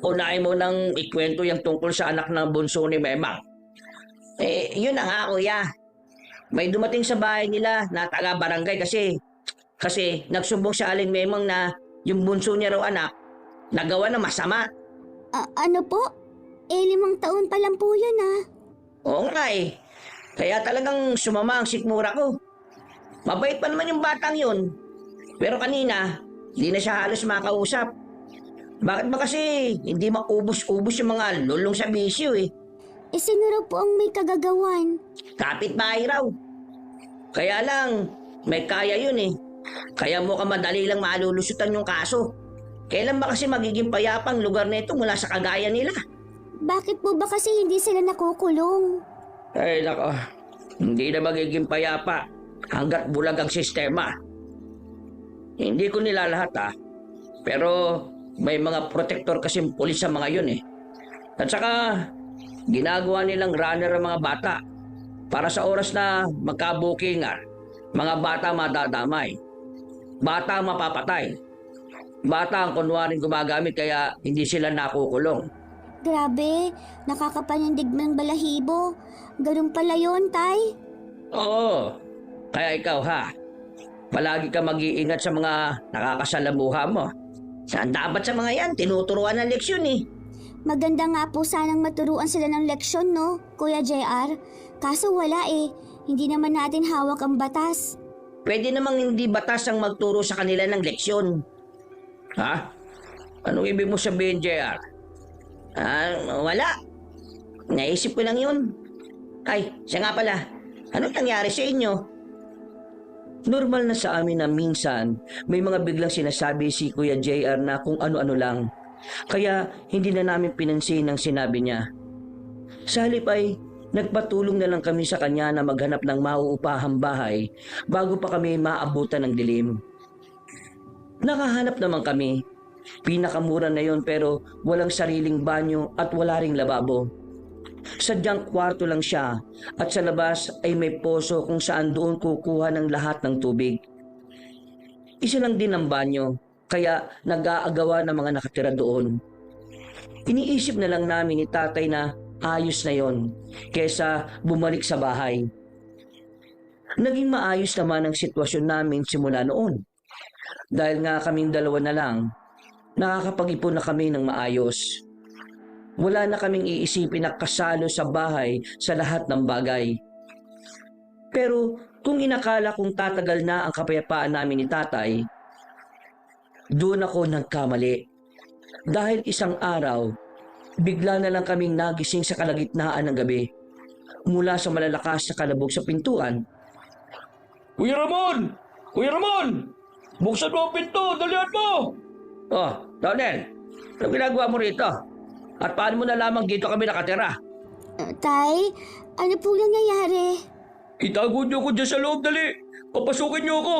Unahin mo nang ikwento yung tungkol sa anak ng bunso ni Memang. Yun na nga kuya. May dumating sa bahay nila na taga-barangay kasi nagsumbong sa Aling Memang na yung bunso niya raw anak nagawa ng masama. Ano po? 5 taon pa lang po yun, ah. Oo nga eh. Kaya talagang sumama ang sikmura ko. Mabait pa naman yung batang yun. Pero kanina, hindi na siya halos makausap. Bakit ba kasi hindi maubos-ubos yung mga lulong sa bisyo eh? Sino raw po ang may kagagawan? Kapitbahay raw. Kaya lang, may kaya yun eh. Kaya mukhang madali lang malulusutan yung kaso. Kailan ba kasi magiging payapang lugar na ito mula sa kagaya nila? Bakit po ba kasi hindi sila nakukulong? Ay nako, hindi na magiging payapa hanggat bulag ang sistema. Hindi ko nilalahat pero may mga protector kasing pulis sa mga yun eh. At saka, ginagawa nilang runner ang mga bata para sa oras na magkabukingan, mga bata madadamay, bata mapapatay, bata ang kunwaring gumagamit kaya hindi sila nakukulong. Grabe, nakakapanindig ng balahibo. Ganun pala yun, Tay. Oo, kaya ikaw palagi ka mag-iingat sa mga nakakasalamuha mo. Saan dapat sa mga yan, tinuturuan ng leksyon eh. Maganda nga po sanang maturuan sila ng leksyon, no, Kuya JR? Kaso wala eh. Hindi naman natin hawak ang batas. Pwede namang hindi batas ang magturo sa kanila ng leksyon. Anong ibig mo sabihin, JR? Wala. Naisip ko lang yun. Ay, siya nga pala. Anong nangyari sa inyo? Normal na sa amin na minsan may mga biglang sinasabi si Kuya JR na kung ano-ano lang. Kaya hindi na namin pinansin ang sinabi niya. Sa halip ay nagpatulong na lang kami sa kanya na maghanap ng mauupahang bahay bago pa kami maabutan ng dilim. Nakahanap naman kami. Pinakamura na yon pero walang sariling banyo at wala ring lababo. Sadyang kwarto lang siya at sa labas ay may poso kung saan doon kukuha ng lahat ng tubig. Isa lang din ang banyo kaya nag-aagawa ng mga nakatira doon. Iniisip na lang namin ni tatay na ayos na yon kesa bumalik sa bahay. Naging maayos naman ang sitwasyon namin simula noon. Dahil nga kaming dalawa na lang, nakakapag-ipon na kami ng maayos. Wala na kaming iisipin na kasalo sa bahay sa lahat ng bagay. Pero kung inakala kong tatagal na ang kapayapaan namin ni tatay, doon ako nagkamali. Dahil isang araw, bigla na lang kaming nagising sa kalagitnaan ng gabi mula sa malalakas na kalabog sa pintuan. Kuya Ramon! Kuya Ramon! Buksan mo ang pinto! Dalihan mo! Oh, Donel, ano ginagawa mo rito? At paano mo na lamang dito kami nakatira? Tay, ano po nangyayari? Itago niyo ko dyan sa loob, dali! Papasukin niyo ako!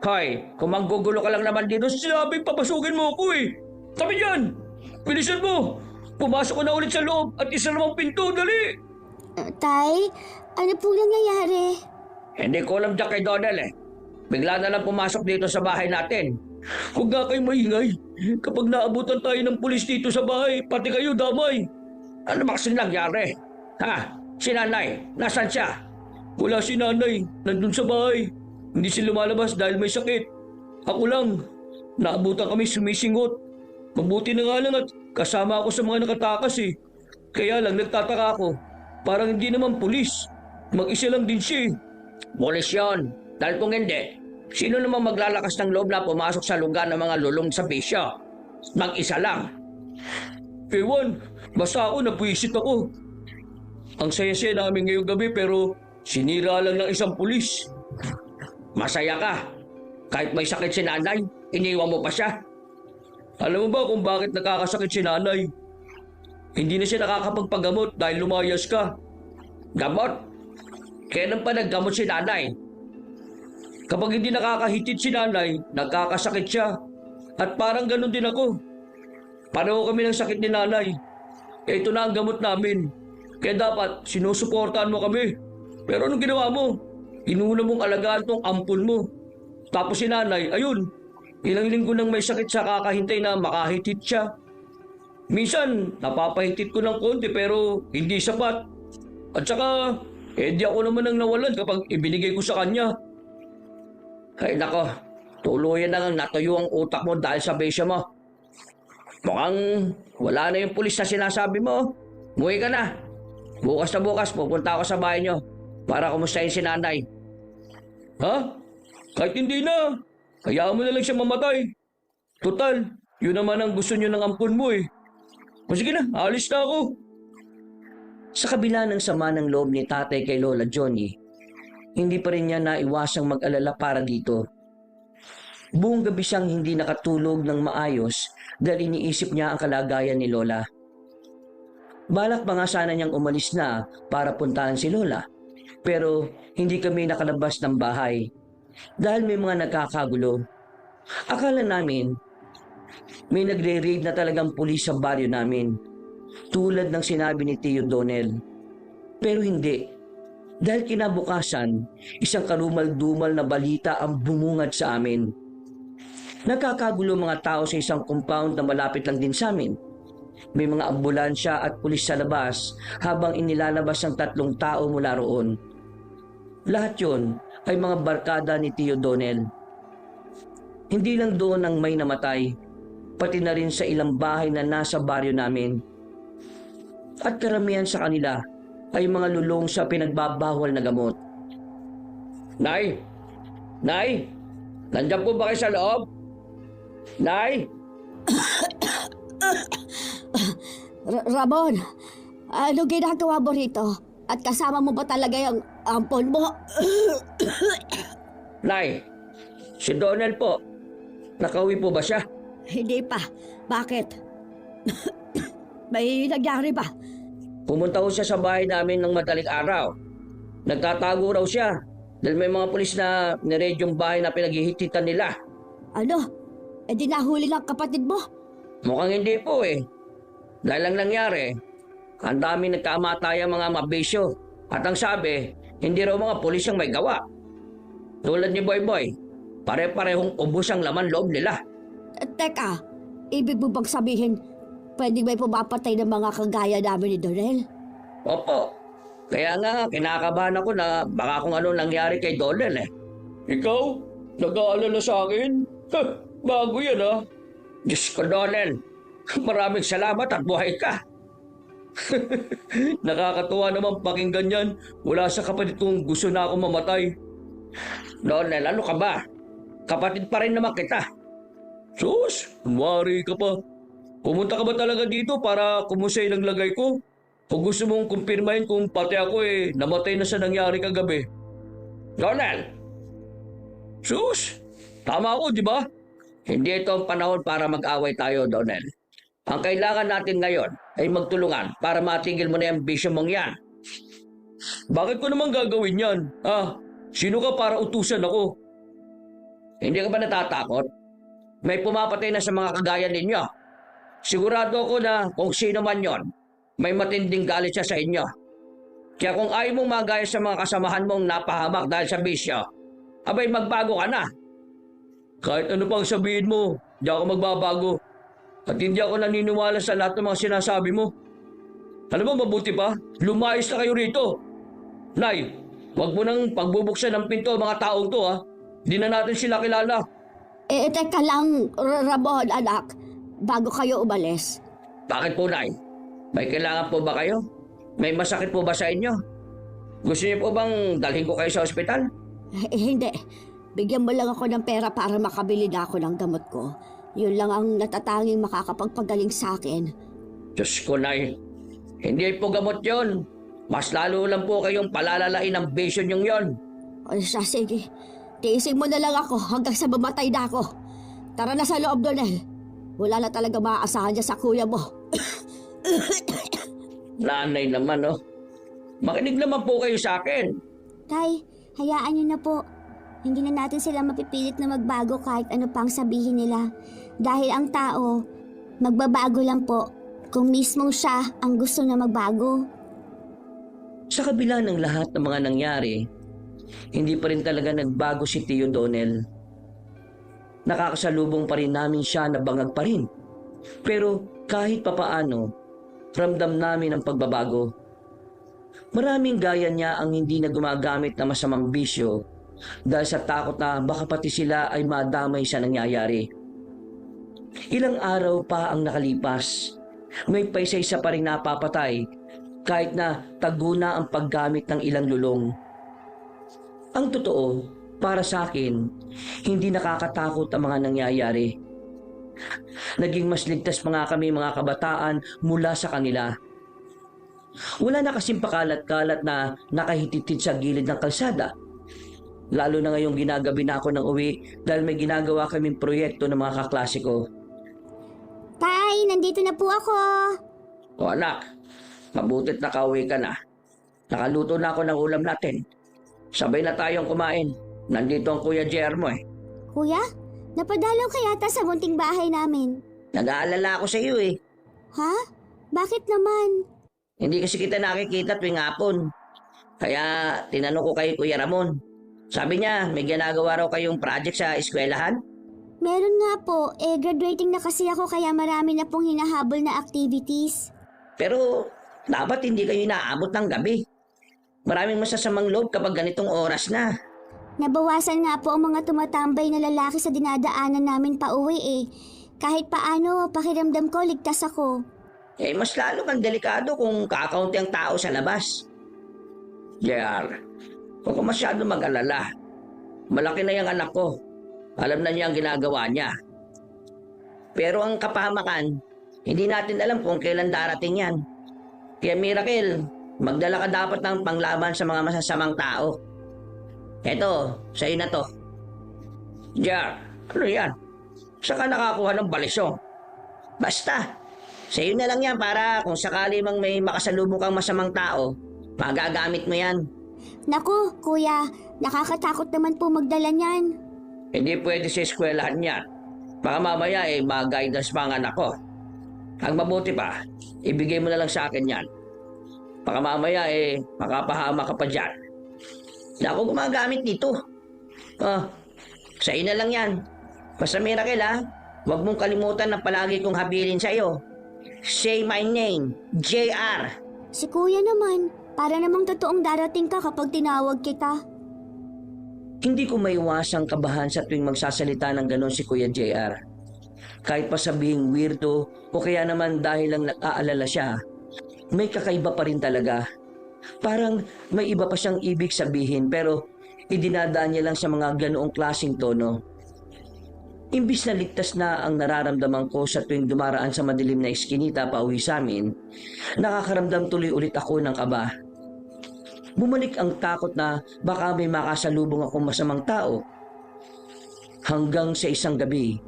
Hoy, kung manggugulo ka lang naman dito, Sinabing papasukin mo ako eh! Tabi yan! Bilisan mo! Pumasok ko na ulit sa loob at isa namang pinto, dali! Tay, ano po nangyayari? hindi ko alam dyan kay Donel eh. Bigla na lang pumasok dito sa bahay natin. Huwag nga kayo maingay. Kapag naabutan tayo ng pulis dito sa bahay, pati kayo damay. Ano ba kasing nangyari? Si nanay, nasan siya? Wala si nanay, nandun sa bahay. Hindi siya lumalabas dahil may sakit. Ako lang, naabutan kami sumisingot. Mabuti na nga lang at kasama ako sa mga nakatakas eh. Kaya lang nagtataka ako, parang hindi naman pulis. Mag-isa lang din siya eh. Pulis yun. Dahil kung hindi, sino namang maglalakas ng loob na pumasok sa lugar ng mga lulong sa bisyo? Mag-isa lang. Ewan, basta ako napuisit ako. Ang saya-saya namin ngayong gabi pero sinira lang ng isang pulis. Masaya ka. Kahit may sakit si nanay, iniwan mo pa siya. Alam mo ba kung bakit nakakasakit si nanay? Hindi na siya nakakapagpagamot dahil lumayas ka. Gamot? Kailan pa naggamot si nanay? Kapag hindi nakakahitit si nanay, nagkakasakit siya. At parang ganun din ako. Pareho kami ng sakit ni nanay. Ito na ang gamot namin. Kaya dapat sinusuportahan mo kami. Pero anong ginawa mo? Inuna mong alagaan tong ampun mo. Tapos si nanay, ayun, ilang linggo nang may sakit sa kakahintay na makahitit siya. Minsan, napapahitit ko ng konti pero hindi sapat. At saka, di ako naman ang nawalan kapag ibinigay ko sa kanya. Ay nako, tuluyan na nga natuyo ang utak mo dahil sa bisyo mo. Mukhang wala na yung pulis na sinasabi mo. Muwi ka na. Bukas na bukas, pupunta ako sa bahay nyo para kumustahin si nanay. Ha? Kahit hindi na. Hayaan mo na lang siya mamatay. Total, yun naman ang gusto niyo ng ampon mo eh. O sige na, alis na ako. Sa kabila ng sama ng loob ni tatay kay Lola Johnny, hindi pa rin niya naiwasang mag-alala para dito. Buong gabi siyang hindi nakatulog ng maayos dahil iniisip niya ang kalagayan ni Lola. Balak pa nga sana niyang umalis na para puntahan si Lola. Pero hindi kami nakalabas ng bahay dahil may mga nagkakagulo. Akala namin may nagre-raid na talagang pulis sa baryo namin, tulad ng sinabi ni Tio Donel. Pero hindi, dahil kinabukasan, isang karumal-dumal na balita ang bumungad sa amin. Nagkakagulo mga tao sa isang compound na malapit lang din sa amin. May mga ambulansya at pulis sa labas habang inilalabas ang 3 tao mula roon. Lahat yon ay mga barkada ni Tio Donel. Hindi lang doon ang may namatay, pati na rin sa ilang bahay na nasa baryo namin. At karamihan sa kanila ay mga lulong sa pinagbabawal na gamot. Nay! Nay! Nandiyan po ba kayo sa loob? Nay! Ramon, ano ginagawa mo rito? At kasama mo ba talaga yung ampon mo? Nay! Si Donel po. Nakauwi po ba siya? Hindi pa. Bakit? May nangyari ba? Pumunta ho siya sa bahay namin ng madaling araw. Nagtatago raw siya dahil may mga pulis na niread yung bahay na pinaghihititan nila. Ano? E di nahuli ng kapatid mo? Mukhang hindi po eh. Dahil lang nangyari, ang dami nagkamatayang mga mabisyo. At ang sabi, hindi raw mga pulis ang may gawa. Tulad ni Boy Boy, pare-parehong ubos ang laman loob nila. Teka, ibig mo bang sabihin, pwede ba pumapatay ng mga kagaya namin ni Donel? Opo. Kaya nga, kinakabahan ako na baka kung ano nangyari kay Donel eh. Ikaw? Nag-aalala sa akin? Bago yan ah. Diyos ko, Donel. Maraming salamat at buhay ka. Nakakatuwa naman pakinggan yan mula sa kapatid kong gusto na akong mamatay. Donel, ano ka ba? Kapatid pa rin naman kita. Sus, kunwari ka pa. Pumunta ka ba talaga dito para kumusay ng lagay ko? O gusto mong kumpirmahin kung pati ako namatay na sa nangyari kagabi? Donel! Sus, tama ako, di ba? Hindi ito ang panahon para mag-away tayo, Donel. Ang kailangan natin ngayon ay magtulungan para matigil mo na yung bisyo mong yan. Bakit ko naman gagawin yan? Sino ka para utusan ako? Hindi ka ba natatakot? May pumapatay na sa mga kagaya ninyo. Sigurado ako na kung sino man yon, may matinding galit siya sa inyo. Kaya kung ayaw mong magaya sa mga kasamahan mong napahamak dahil sa bisyo, abay magbago ka na. Kahit ano pang sabihin mo, di ako magbabago. At hindi ako naniniwala sa lahat ng mga sinasabi mo. Alam mo, mabuti pa, lumayas na kayo rito. Nay, wag mo nang pagbubuksan ng pinto mga taong to ha. Di na natin sila kilala. Teka lang, Ramon, anak. Bago kayo umalis. Bakit po, Nay? May kailangan po ba kayo? May masakit po ba sa inyo? Gusto niyo po bang dalhin ko kayo sa ospital? Hindi. Bigyan mo lang ako ng pera para makabili na ako ng gamot ko. Yun lang ang natatanging makakapagpagaling sa akin. Diyos ko, Nay. Hindi po gamot yon. Mas lalo lang po kayong palalalain ang bisyo niyong yon. O siya, sige. Tiisin mo na lang ako hanggang sa mamatay na ako. Tara na sa loob, Donel. Wala na talaga maaasahan dyan sa kuya mo. Nanay naman, oh. Makinig naman po kayo sa akin. Tay, hayaan niyo na po. Hindi na natin sila mapipilit na magbago kahit ano pang sabihin nila. Dahil ang tao, magbabago lang po kung mismong siya ang gusto na magbago. Sa kabila ng lahat ng mga nangyari, hindi pa rin talaga nagbago si Tio Donel. Nakakasalubong pa rin namin siya na bangag pa rin. Pero kahit papaano, ramdam namin ang pagbabago. Maraming gaya niya ang hindi na gumagamit ng masamang bisyo dahil sa takot na baka pati sila ay madamay sa nangyayari. Ilang araw pa ang nakalipas, may paisa-isa pa rin napapatay kahit na tago na ang paggamit ng ilang lulong. Ang totoo, para sa akin, hindi nakakatakot ang mga nangyayari. Naging mas ligtas pa nga kami mga kabataan mula sa kanila. Wala na kasing pakalat-kalat na nakahititid sa gilid ng kalsada. Lalo na ngayong ginagabi na ako ng uwi dahil may ginagawa kaming proyekto ng mga kaklase ko. Tay, nandito na po ako. O anak, mabutit nakauwi ka na. nakaluto na ako ng ulam natin. Sabay na tayong kumain. Nandito ang Kuya JR mo eh. Kuya, napadalaw ka yata sa munting bahay namin. Nag-aalala ako sa iyo eh. Ha? Bakit naman? Hindi kasi kita nakikita tuwing hapon. Kaya tinanong ko kay Kuya Ramon. Sabi niya, may ginagawa raw kayong project sa eskwelahan? Meron nga po, graduating na kasi ako kaya marami na pong hinahabol na activities. Pero dapat hindi kayo inaabot ng gabi. Maraming masasamang loob kapag ganitong oras na. Nabawasan nga po ang mga tumatambay na lalaki sa dinadaanan namin pauwi eh. Kahit paano, pakiramdam ko ligtas ako. Mas lalo kang delikado kung kakaunti ang tao sa labas. JR, huwag ka masyado mag-alala. Malaki na yung anak ko. Alam na niya ang ginagawa niya. Pero ang kapahamakan, hindi natin alam kung kailan darating yan. Kaya Miracle, magdala ka dapat ng panglaban sa mga masasamang tao. Eto, sa'yo na to. JR, ano yan? Saan ka nakakuha ng balisong? Basta, sa'yo na lang yan para kung sakali mang may makasalubong kang masamang tao, magagamit mo yan. Naku, kuya, nakakatakot naman po magdala niyan. Hindi pwede sa eskwelahan yan. Baka mamaya mag-guidance pa ang anak ko. Ang mabuti pa, ibigay mo na lang sa akin yan. Baka mamaya makapahama ka pa dyan. Hindi ako gumagamit dito. Sa'yo na lang yan. Basta Miracle huwag mong kalimutan na palagi kong habilin sa'yo. Say my name, JR. Si kuya naman, para namang totoong darating ka kapag tinawag kita. Hindi ko maiwasang kabahan sa tuwing magsasalita ng ganon si Kuya JR. Kahit pa sabihing weirdo o kaya naman dahil lang nag-aalala siya, may kakaiba pa rin talaga. Parang may iba pa siyang ibig sabihin pero idinadaan niya lang sa mga ganoong klaseng tono. Imbis na ligtas na ang nararamdaman ko sa tuwing dumaraan sa madilim na eskinita pauwi sa amin, nakakaramdam tuloy ulit ako ng kaba. Bumalik ang takot na baka may makasalubong akong masamang tao. Hanggang sa isang gabi,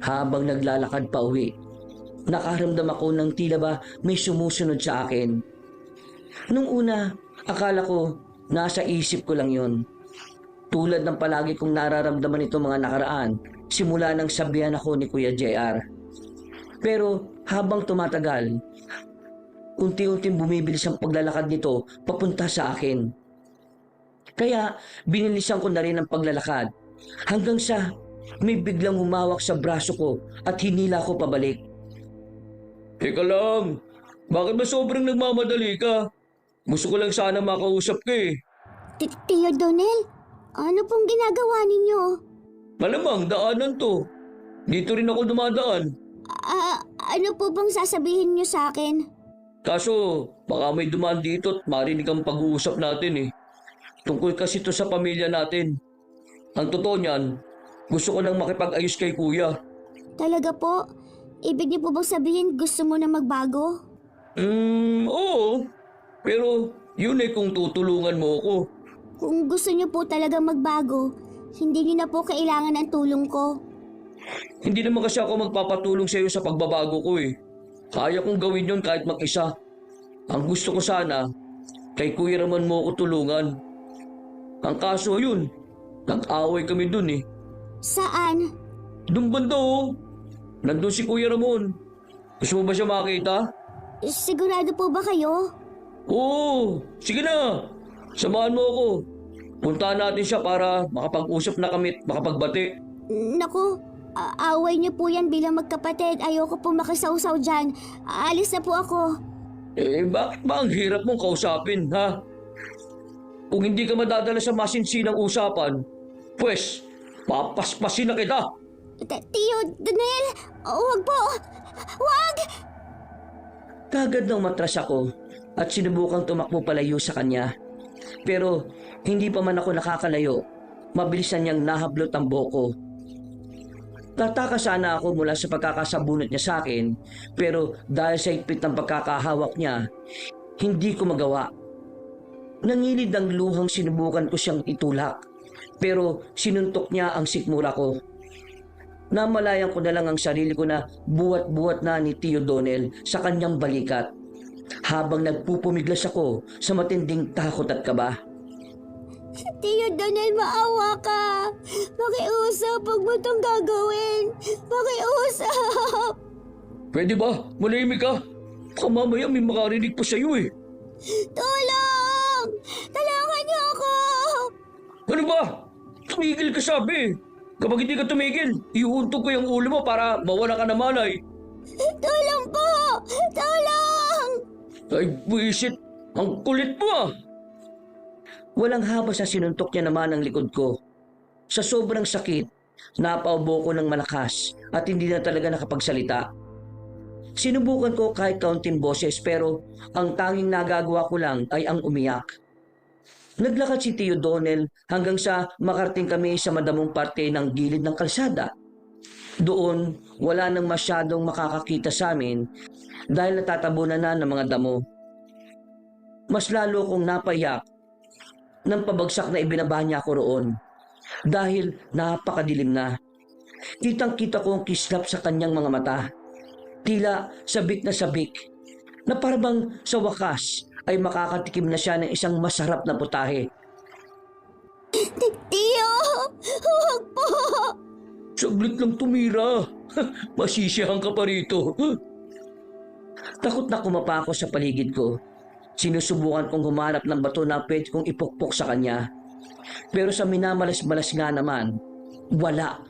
habang naglalakad pa uwi, nakaramdam ako ng tila ba may sumusunod sa akin. Nung una, akala ko nasa isip ko lang yon. Tulad ng palagi kong nararamdaman ito mga nakaraan, simula nang sabihan ako ni Kuya JR. Pero habang tumatagal, unti-unting bumibilis ang paglalakad nito papunta sa akin. Kaya binilisan ko na rin ang paglalakad hanggang sa may biglang humawak sa braso ko at hinila ko pabalik. Teka lang, bakit ba sobrang nagmamadali ka? Gusto ko lang sana makausap ka eh. Tio Donel, ano pong ginagawa ninyo? Malamang daanan to. Dito rin ako dumadaan. Ano po bang sasabihin niyo sa akin? Kaso, baka may dumaan dito at marinig ang pag-uusap natin eh. Tungkol kasi to sa pamilya natin. Ang totoo niyan, gusto ko nang makipag-ayos kay kuya. Talaga po? Ibig niyo po bang sabihin gusto mo na magbago? Oo. Pero yun kung tutulungan mo ako. Kung gusto niyo po talaga magbago, hindi niyo na po kailangan ng tulong ko. Hindi naman kasi ako magpapatulong sa iyo sa pagbabago ko eh. Kaya kong gawin yun kahit mag-isa. Ang gusto ko sana, kay Kuya Ramon mo ako tulungan. Ang kaso yun, nag-away kami dun eh. Saan? Dun banda oh. Nandun si Kuya Ramon. Gusto mo ba siya makita? Sigurado po ba kayo? Oo, sige na. Samahan mo ako. Puntahan natin siya para makapag-usap na kami at makapagbati. Naku, away niyo po yan bilang magkapatid. Ayoko po makisawsaw dyan. Alis na po ako. Bakit ba ang hirap mong kausapin, ha? Kung hindi ka madadala sa masinsinang usapan, pues, papaspasin na kita. Tio Donel, huwag po. Huwag! Kagad nang matras ako at sinubukang tumakbo palayo sa kanya. Pero hindi pa man ako nakakalayo, mabilis na niyang nahablot ang buhok. Tataka sana ako mula sa pagkakasabunot niya sa akin, pero dahil sa higpit ng pagkakahawak niya, hindi ko magawa. Nangilid ang luhang sinubukan ko siyang itulak, pero sinuntok niya ang sikmura ko. Namalayan ko na lang ang sarili ko na buwat-buwat na ni Tio Donel sa kanyang balikat. habang nagpupumiglas ako sa matinding takot at kaba. Tio Donel, maawa ka. Pakiusap, huwag mo itong gagawin. Pakiusap. Pwede ba? Manahimik ka? Baka mamaya may makarinig pa sa'yo eh. Tulong! Tulungan niyo ako! Ano ba? Tumigil ka sabi. Kapag hindi ka tumigil, ihuntog ko yung ulo mo para mawala ka na malay. Tulong po! Tulong! Ay, buisit. Ang kulit mo ah. Walang habas na sinuntok niya naman ang likod ko. Sa sobrang sakit, napaubo ko ng malakas at hindi na talaga nakapagsalita. Sinubukan ko kahit kaunting boses pero ang tanging nagagawa ko lang ay ang umiyak. Naglakad si Tio Donel hanggang sa makarating kami sa madamong parte ng gilid ng kalsada. Doon, wala nang masyadong makakakita sa amin dahil natatabunan na ng mga damo. Mas lalo kong napayak ng pabagsak na ibinaba niya ako roon dahil napakadilim na. Kitang-kita ko ang kislap sa kanyang mga mata. Tila sabik na parabang sa wakas ay makakatikim na siya ng isang masarap na putahe. Tio! Huwag po! Saglit lang tumira. Masisiyahan ka pa rito. Takot na kumapa ako sa paligid ko. Sinusubukan kong humanap ng bato na pwede kong ipukpok sa kanya. Pero sa minamalas-malas nga naman, wala.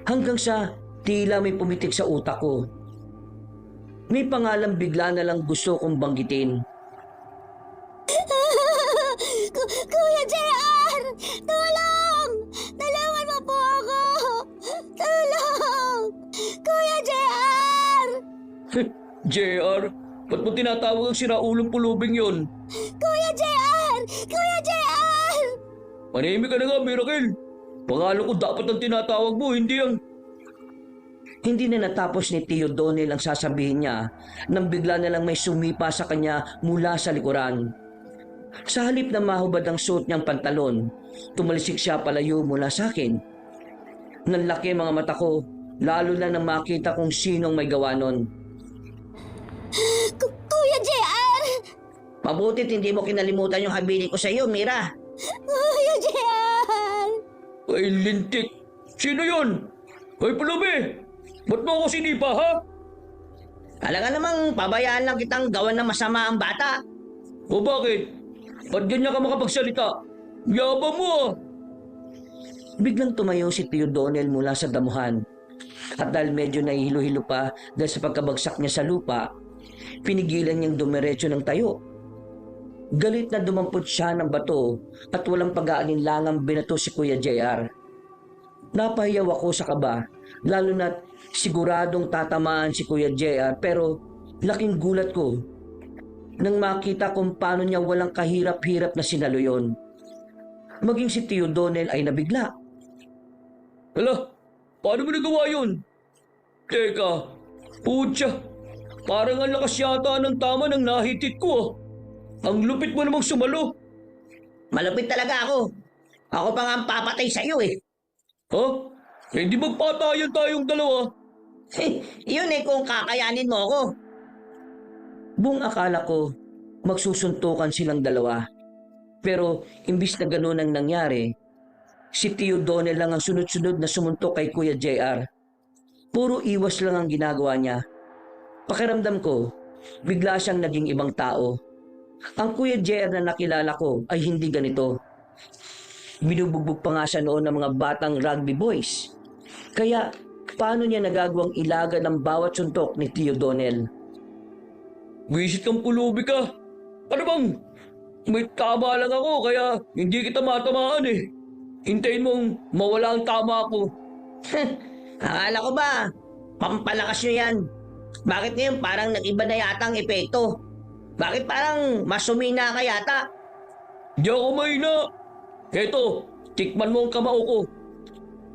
Hanggang sa tila may pumitik sa utak ko. May pangalan bigla na lang gusto kong banggitin. Kuya JR! Tulong! Tulungan mo po ako! Tulong! Kuya JR! JR, ba't mo tinatawag ang siraulong pulubing yon? Kuya JR! Kuya JR! Manahimik ka na nga, Miracle. Pangalan ko dapat ang tinatawag mo, hindi ang... Hindi na natapos ni Tio Donel ang sasabihin niya nang bigla na lang may sumipa sa kanya mula sa likuran. Sa halip na mahubad ang suot niyang pantalon, tumalisik siya palayo mula sa akin. Nanlaki mga mata ko, lalo na nang makita kung sinong may gawa nun. Kuya JR! Mabutit hindi mo kinalimutan yung habilin ko sa iyo, Mira. Kuya JR! Ay, lintik. Sino yon? Ay, pulubi! Ba't mo ako sinipa, ha? Talaga namang pabayaan lang kitang gawan ng masama ang bata. O bakit? Ba't ganyan ka makapagsalita? Yabang mo ah! Biglang tumayo si Tio Donel mula sa damuhan. At dahil medyo nahihilo-hilo pa dahil sa pagkabagsak niya sa lupa, pinigilan niyang dumiretso ng tayo. Galit na dumampot siya ng bato at walang pag-aalinlangang binato si Kuya JR. Napahiyaw ako sa kaba, lalo na't siguradong tatamaan si Kuya JR pero laking gulat ko nang makita kung paano niya walang kahirap-hirap na sinalo yon. Maging si Tio Donel ay nabigla. Hala, paano mo nagawa yun? Teka, putya, parang ang lakas yata ng tama ng nahitit ko ah. Ang lupit mo namang sumalo. Malupit talaga ako. Ako pa nga ang papatay sa iyo eh. Ha? Eh, hindi magpatayan tayong dalawa. Yun eh kung kakayanin mo ako. Buong akala ko magsusuntukan silang dalawa. Pero imbis na gano'n ang nangyari, si Tio Donel lang ang sunod-sunod na sumuntok kay Kuya JR. Puro iwas lang ang ginagawa niya. Pakiramdam ko, bigla siyang naging ibang tao. Ang Kuya JR na nakilala ko ay hindi ganito. Binubugbog pa nga siya noon ng mga batang rugby boys. Kaya paano niya nagagawang ilaga ng bawat suntok ni Tio Donel? Wisit kang pulubi ka. Ano bang? May tama lang ako kaya hindi kita matamaan eh. Hintayin mong mawala ang tama ko. Akala ko ba, pampalakas nyo yan. Bakit ngayon parang nag-iba na yata ang epekto? Bakit parang mas sumina ka yata? Di ako mahina. Eto, tikman mo ang kamao ko.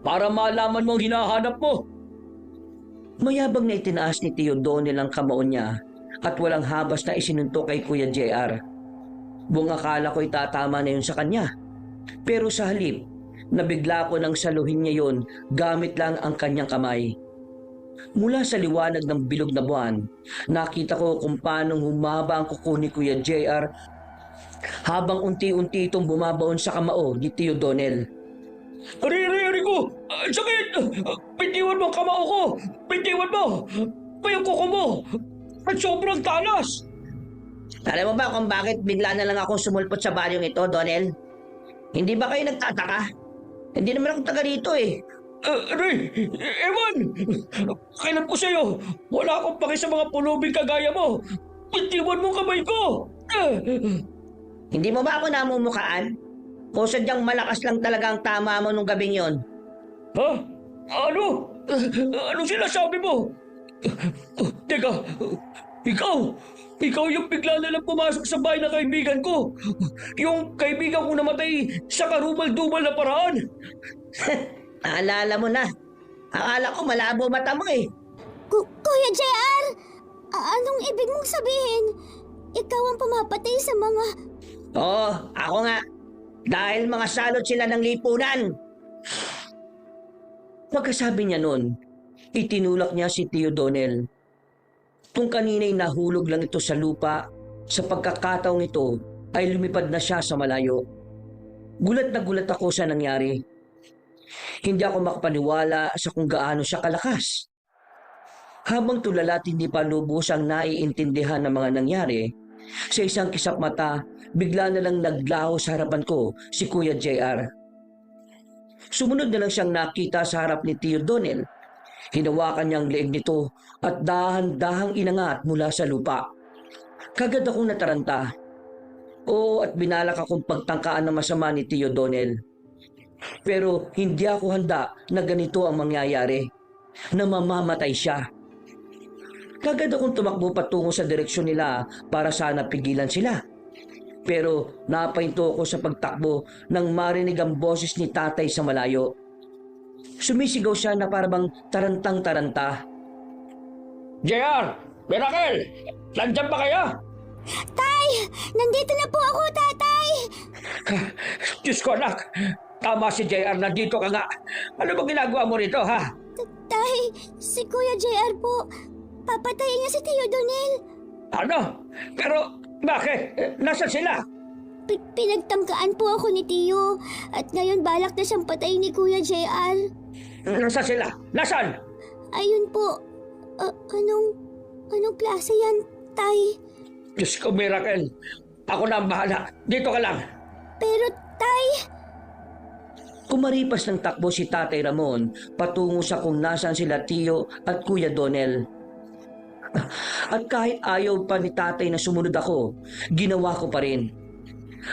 Para malaman mo ang hinahanap mo. Mayabang na itinaas ni Tio Donel ang kamao niya at walang habas na isinuntok kay Kuya JR. Buong akala ko'y tatama na yun sa kanya. Pero sa halip, nabigla ko nang saluhin niya yon gamit lang ang kanyang kamay. Mula sa liwanag ng bilog na buwan, nakita ko kung paano humaba ang kuko ni Kuya JR habang unti-unti itong bumabaon sa kamao ni Tio Donel. Ari ko! Ang sakit! Bitiwan mo ang kamao ko! Bitiwan mo! May ang kuko mo! At sobrang talas! Alam mo ba kung bakit bigla na lang akong sumulpot sa baryong ito, Donel? Hindi ba kayo nagtataka? Hindi naman ako taga rito eh. Aray! Ewan! Kailan ko sa'yo? Wala akong paki sa mga pulubing kagaya mo! Bitiwan mo ang kamay ko! Hindi mo ba ako namumukaan? O sadyang malakas lang talaga ang tama mo nung gabing yon? Ha? Ano? Anong sinasabi mo? Teka, ikaw yung bigla na lang pumasok sa bahay ng kaibigan ko. Yung kaibigan ko namatay sa karumal-dumal na paraan. Naalala mo na. Akala ko malabo mata mo eh. Kuya JR! Anong ibig mong sabihin? Ikaw ang pumapatay sa mga... Oo, ako nga. Dahil mga salot sila ng lipunan. Pagkasabi niya noon, itinulak niya si Tio Donel. Kung kanina'y nahulog lang ito sa lupa, sa pagkakataong ito ay lumipad na siya sa malayo. Gulat na gulat ako sa nangyari. Hindi ako makapaniwala sa kung gaano siya kalakas. Habang tulala at hindi pa lubos ang naiintindihan ng mga nangyari, sa isang kisap mata, bigla na lang naglaho sa harapan ko si Kuya JR. Sumunod na lang siyang nakita sa harap ni Tio Donel. Hinawakan niya ang leeg nito at dahan-dahang inangat mula sa lupa. Kagad akong nataranta. Oo, at binalak akong pagtangkaan ng masama ni Tio Donel. Pero hindi ako handa na ganito ang mangyayari, na mamamatay siya. Kagad akong tumakbo patungo sa direksyon nila para sana pigilan sila. Pero napahinto ako sa pagtakbo nang marinig ang boses ni tatay sa malayo. Sumisigaw siya na parabang tarantang-taranta. JR! Miracle! Nandiyan ba kayo? Tay! Nandito na po ako, tatay! Diyos ko anak! Tama si JR, nandito ka nga. Ano ba ginagawa mo rito ha? Tay, si Kuya JR po. Papatayin niya si Tio Donel. Ano? Pero bakit? Nasaan sila? Pinagtangkaan po ako ni Tio. At ngayon balak na siyang patayin ni Kuya JR. Nasaan sila? Nasaan? Ayun po. Anong klase yan, Tay? Diyos ko, Miracle. Ako na ang bahala. Dito ka lang. Pero, Tay... Kumaripas ng takbo si Tatay Ramon patungo sa kung nasaan sila Tio at Kuya Donel. At kahit ayaw pa ni Tatay na sumunod ako, ginawa ko pa rin.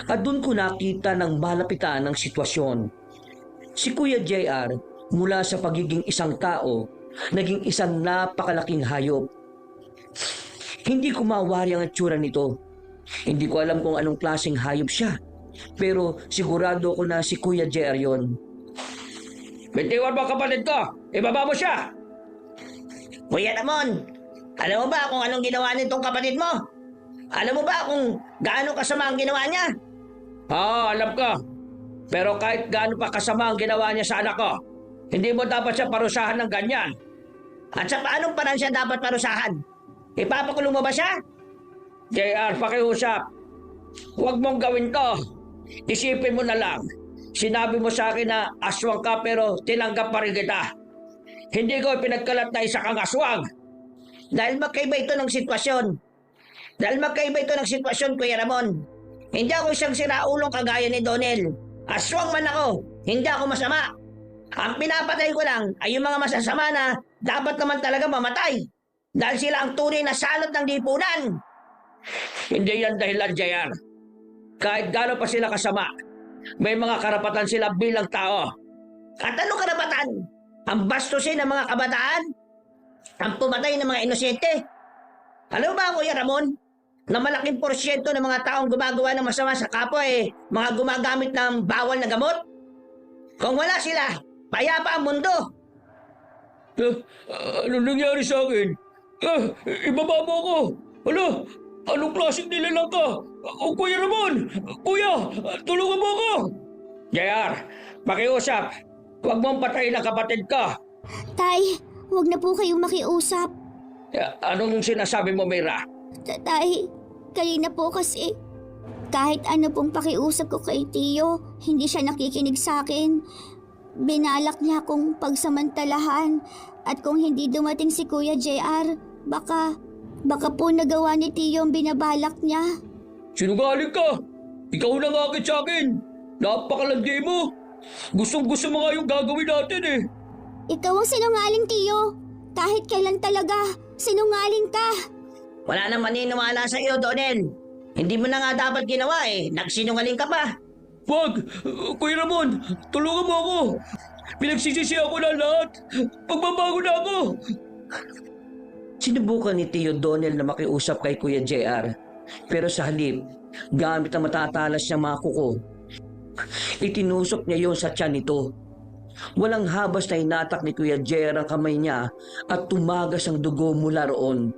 At doon ko nakita ng malapitan ng sitwasyon. Si Kuya JR, mula sa pagiging isang tao, naging isang napakalaking hayop. Hindi ko mawari ang itsura nito. Hindi ko alam kung anong klaseng hayop siya. Pero sigurado ko na si Kuya JR yun. Bitiwan mo kapatid ko. Ibaba mo siya. Kuya Ramon, alam mo ba kung anong ginawa nitong kapatid mo? Alam mo ba kung gaano kasama ang ginawa niya? Alam ko. Pero kahit gaano pa kasama ang ginawa niya sa anak ko, hindi mo dapat siya parusahan ng ganyan. At sa paanong parang siya dapat parusahan? Ipapakulong mo ba siya? JR, pakiusap. Huwag mong gawin to. Isipin mo na lang. Sinabi mo sa akin na aswang ka pero tinanggap pa rin kita. Hindi ko pinagkalat na isa kang aswang. Dahil magkaiba ito ng sitwasyon, Kuya Ramon. Hindi ako isang siraulong kagaya ni Donel. Aswang man ako, hindi ako masama. Ang pinapatay ko lang ay yung mga masasama na dapat naman talaga mamatay. Dahil sila ang tunay na salot ng lipunan. Hindi yan dahilan, JR. Kahit gaano pa sila kasama, may mga karapatan sila bilang tao. At ano karapatan? Ang bastusin ng mga kabataan? Ang pumatay ng mga inosente? Alam mo ba, Kuya Ramon, na malaking porsyento ng mga taong gumagawa ng masama sa kapwa mga gumagamit ng bawal na gamot? Kung wala sila, payapa ang mundo. Ano nangyari sa akin? Ibaba mo ako. Anong klaseng nilalang ka? Kuya Ramon! Kuya! Tulungan mo ako! JR, pakiusap. Huwag mong patayin ang kapatid ko. Tay, Huwag na po kayong makiusap. Anong sinasabi mo, Mira? Tay, kanina po kasi kahit ano pong pakiusap ko kay Tiyo, hindi siya nakikinig sa akin. Binalak niya akong pagsamantalahan at kung hindi dumating si Kuya JR, baka po nagawa ni Tiyo ang binabalak niya. Sinungaling ka! Ikaw lang akit sa akin! Napakalandi mo! Gustong-gusto mo nga yung gagawin natin eh! Ikaw ang sinungaling, Tiyo. Kahit kailan talaga, sinungaling ka. Wala nang maniniwala sa iyo, Donel. Hindi mo na nga dapat ginawa eh. Nagsinungaling ka pa. Wag! Kuya Ramon, tulungan mo ako! Pinagsisisi ako na lahat! Pagbabago na ako! Sinubukan ni Tio Donel na makiusap kay Kuya JR. Pero sa halip, gamit ang matatalas niyang mga kuko, itinusok niya yon sa tiyan nito. Walang habas na inatak ni Kuya JR ang kamay niya at tumagas ang dugo mula roon.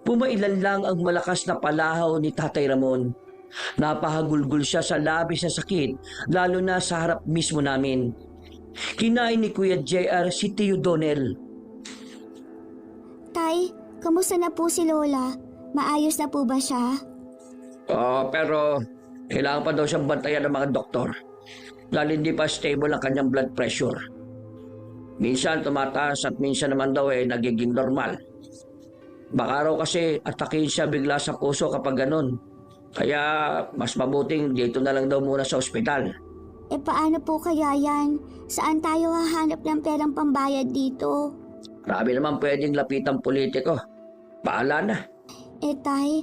Pumailan lang ang malakas na palahaw ni Tatay Ramon. Napahagulgul siya sa labis na sakit, lalo na sa harap mismo namin. Kinain ni Kuya JR si Tio Donel. Tay, kamusta na po si Lola? Maayos na po ba siya? Pero kailangan pa daw siyang bantayan ng mga doktor. Dahil hindi pa stable ang kanyang blood pressure. Minsan tumataas at minsan naman daw nagiging normal. Baka raw kasi atakin siya bigla sa puso kapag ganun. Kaya mas mabuting dito na lang daw muna sa ospital. Paano po kaya yan? Saan tayo hahanap ng perang pambayad dito? Marami naman pwedeng lapitang politiko. Bahala na. Tay,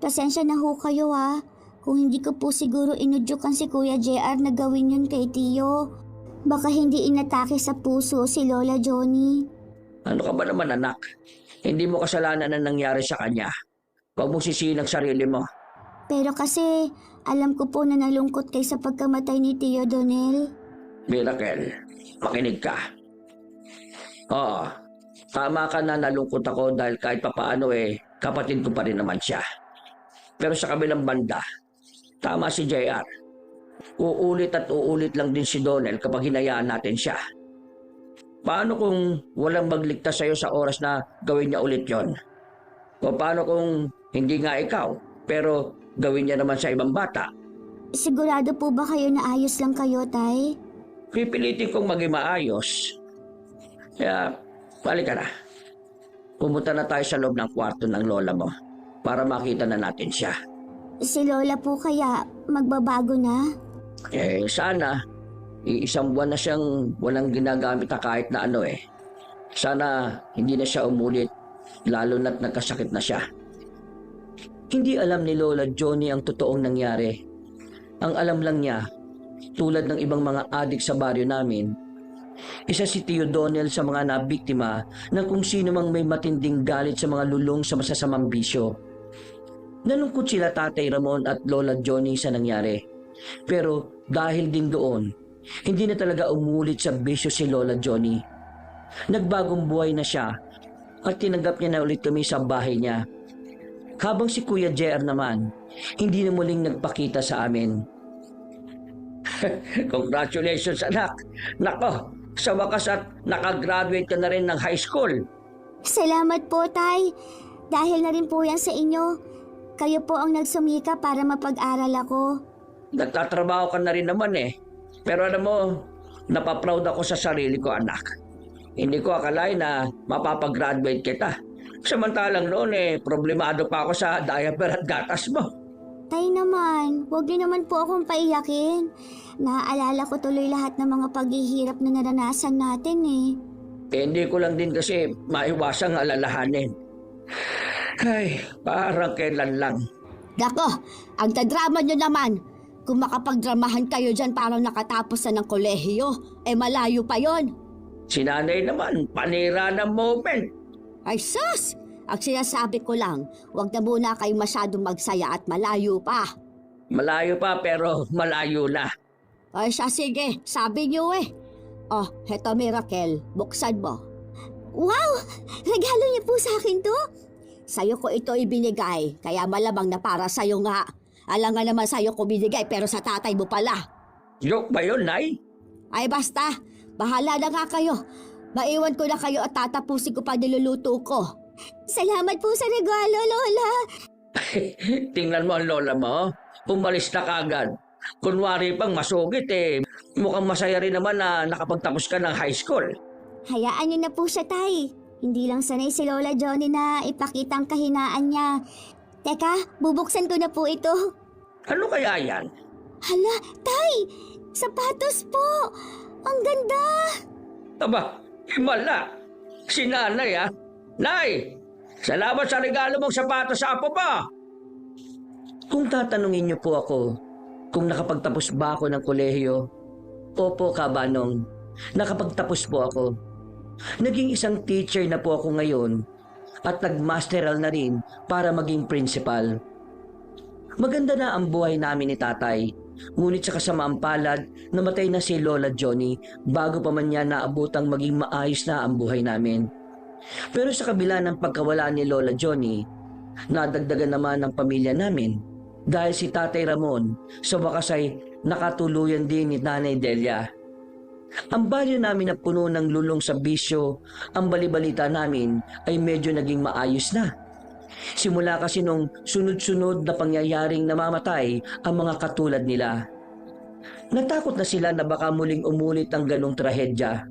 pasensya na ho kayo ha. Kung hindi ko po siguro inudyukan si Kuya JR na gawin yun kay Tiyo. Baka hindi inatake sa puso si Lola Johnny. Ano ka ba naman anak? Hindi mo kasalanan na nangyari sa kanya. Huwag mo sisihin ang sarili mo. Pero kasi alam ko po na nalungkot kay sa pagkamatay ni Tio Donel. Miracle, makinig ka. Oo, tama ka na nalungkot ako dahil kahit papaano kapatid ko pa rin naman siya. Pero sa kabilang banda, tama si JR. Uulit at uulit lang din si Donel kapag hinayaan natin siya. Paano kung walang magligtas sa'yo sa oras na gawin niya ulit yon? O paano kung hindi nga ikaw, pero gawin niya naman sa ibang bata? Sigurado po ba kayo na ayos lang kayo, Tay? Pipilitin kong maging maayos. Kaya, balik ka na. Pumunta na tayo sa loob ng kwarto ng lola mo para makita na natin siya. Si Lola po kaya magbabago na? Sana. Isang buwan na siyang walang ginagamit na kahit na ano Sana hindi na siya umulit, lalo na't nagkasakit na siya. Hindi alam ni Lola Johnny ang totoong nangyari. Ang alam lang niya, tulad ng ibang mga adik sa baryo namin, isa si Tio Donel sa mga nabiktima ng kung sino mang may matinding galit sa mga lulong sa masasamang bisyo. Nalungkot sila Tatay Ramon at Lola Johnny sa nangyari. Pero dahil din doon, hindi na talaga umulit sa bisyo si Lola Johnny. Nagbagong buhay na siya at tinanggap niya na ulit kami sa bahay niya. Habang si Kuya JR naman, hindi na muling nagpakita sa amin. Congratulations anak! Nako, sa wakas at nakagraduate ka na rin ng high school. Salamat po, Tay. Dahil na rin po yan sa inyo. Kayo po ang nagsumika para mapag-aral ako. Nagtatrabaho ka na rin naman Pero alam mo, napaproud ako sa sarili ko anak. Hindi ko akalain na mapapag-graduate kita. Samantalang noon problemado pa ako sa diaper at gatas mo. Tay naman, huwag niyo naman po akong paiyakin. Naaalala ko tuloy lahat ng mga paghihirap na naranasan natin Hindi ko lang din kasi maiwasang alalahanin. Ay, parang kailan lang. Dako, ang tadrama nyo naman. Kung makapagdramahan kayo dyan parang nakatapos na ng kolehiyo, malayo pa yon. Si nanay naman, panira ng moment. Ay sus! Ang sinasabi ko lang, huwag na muna kayo masyadong magsaya at malayo pa. Malayo pa pero malayo na. Ay siya, sige, sabi niyo Oh, heto Miracle, buksan mo. Wow! Regalo niyo po sa akin to? Sa'yo ko ito ibinigay, kaya malamang na para sa'yo nga. Alam nga naman sa'yo ko binigay pero sa tatay mo pala. Joke ba yun, Nay? Ay basta, bahala na nga kayo. Maiwan ko na kayo at tatapusin ko pa niluluto ko. Salamat po sa regalo, Lola. Tingnan mo ang lola mo. Umalis na kagad. Kunwari pang masugit eh. Mukhang masaya rin naman na nakapagtapos ka ng high school. Hayaan niyo na po siya, Tay. Hindi lang sanay si Lola Johnny na ipakita ang kahinaan niya. Teka, bubuksan ko na po ito. Ano kaya yan? Hala, Tay! Sapatos po! Ang ganda! Aba, himala. Si nanay ah. Nay! Salamat sa regalo mong sapatos sa apo ba? Kung tatanungin niyo po ako kung nakapagtapos ba ako ng kolehiyo, opo, Kabanong, nakapagtapos po ako. Naging isang teacher na po ako ngayon at nagmasteral na rin para maging principal. Maganda na ang buhay namin ni tatay, ngunit sa kasamaang palad, namatay na si Lola Johnny bago pa man niya naabutang maging maayos na ang buhay namin. Pero sa kabila ng pagkawala ni Lola Johnny, nadagdagan naman ang pamilya namin dahil si Tatay Ramon sa wakas ay nakatuluyan din ni Nanay Delia. Ang baryo namin na puno ng lulong sa bisyo, ang balibalita namin ay medyo naging maayos na. Simula kasi nung sunod-sunod na pangyayaring namamatay ang mga katulad nila. Natakot na sila na baka muling umulit ang ganong trahedya.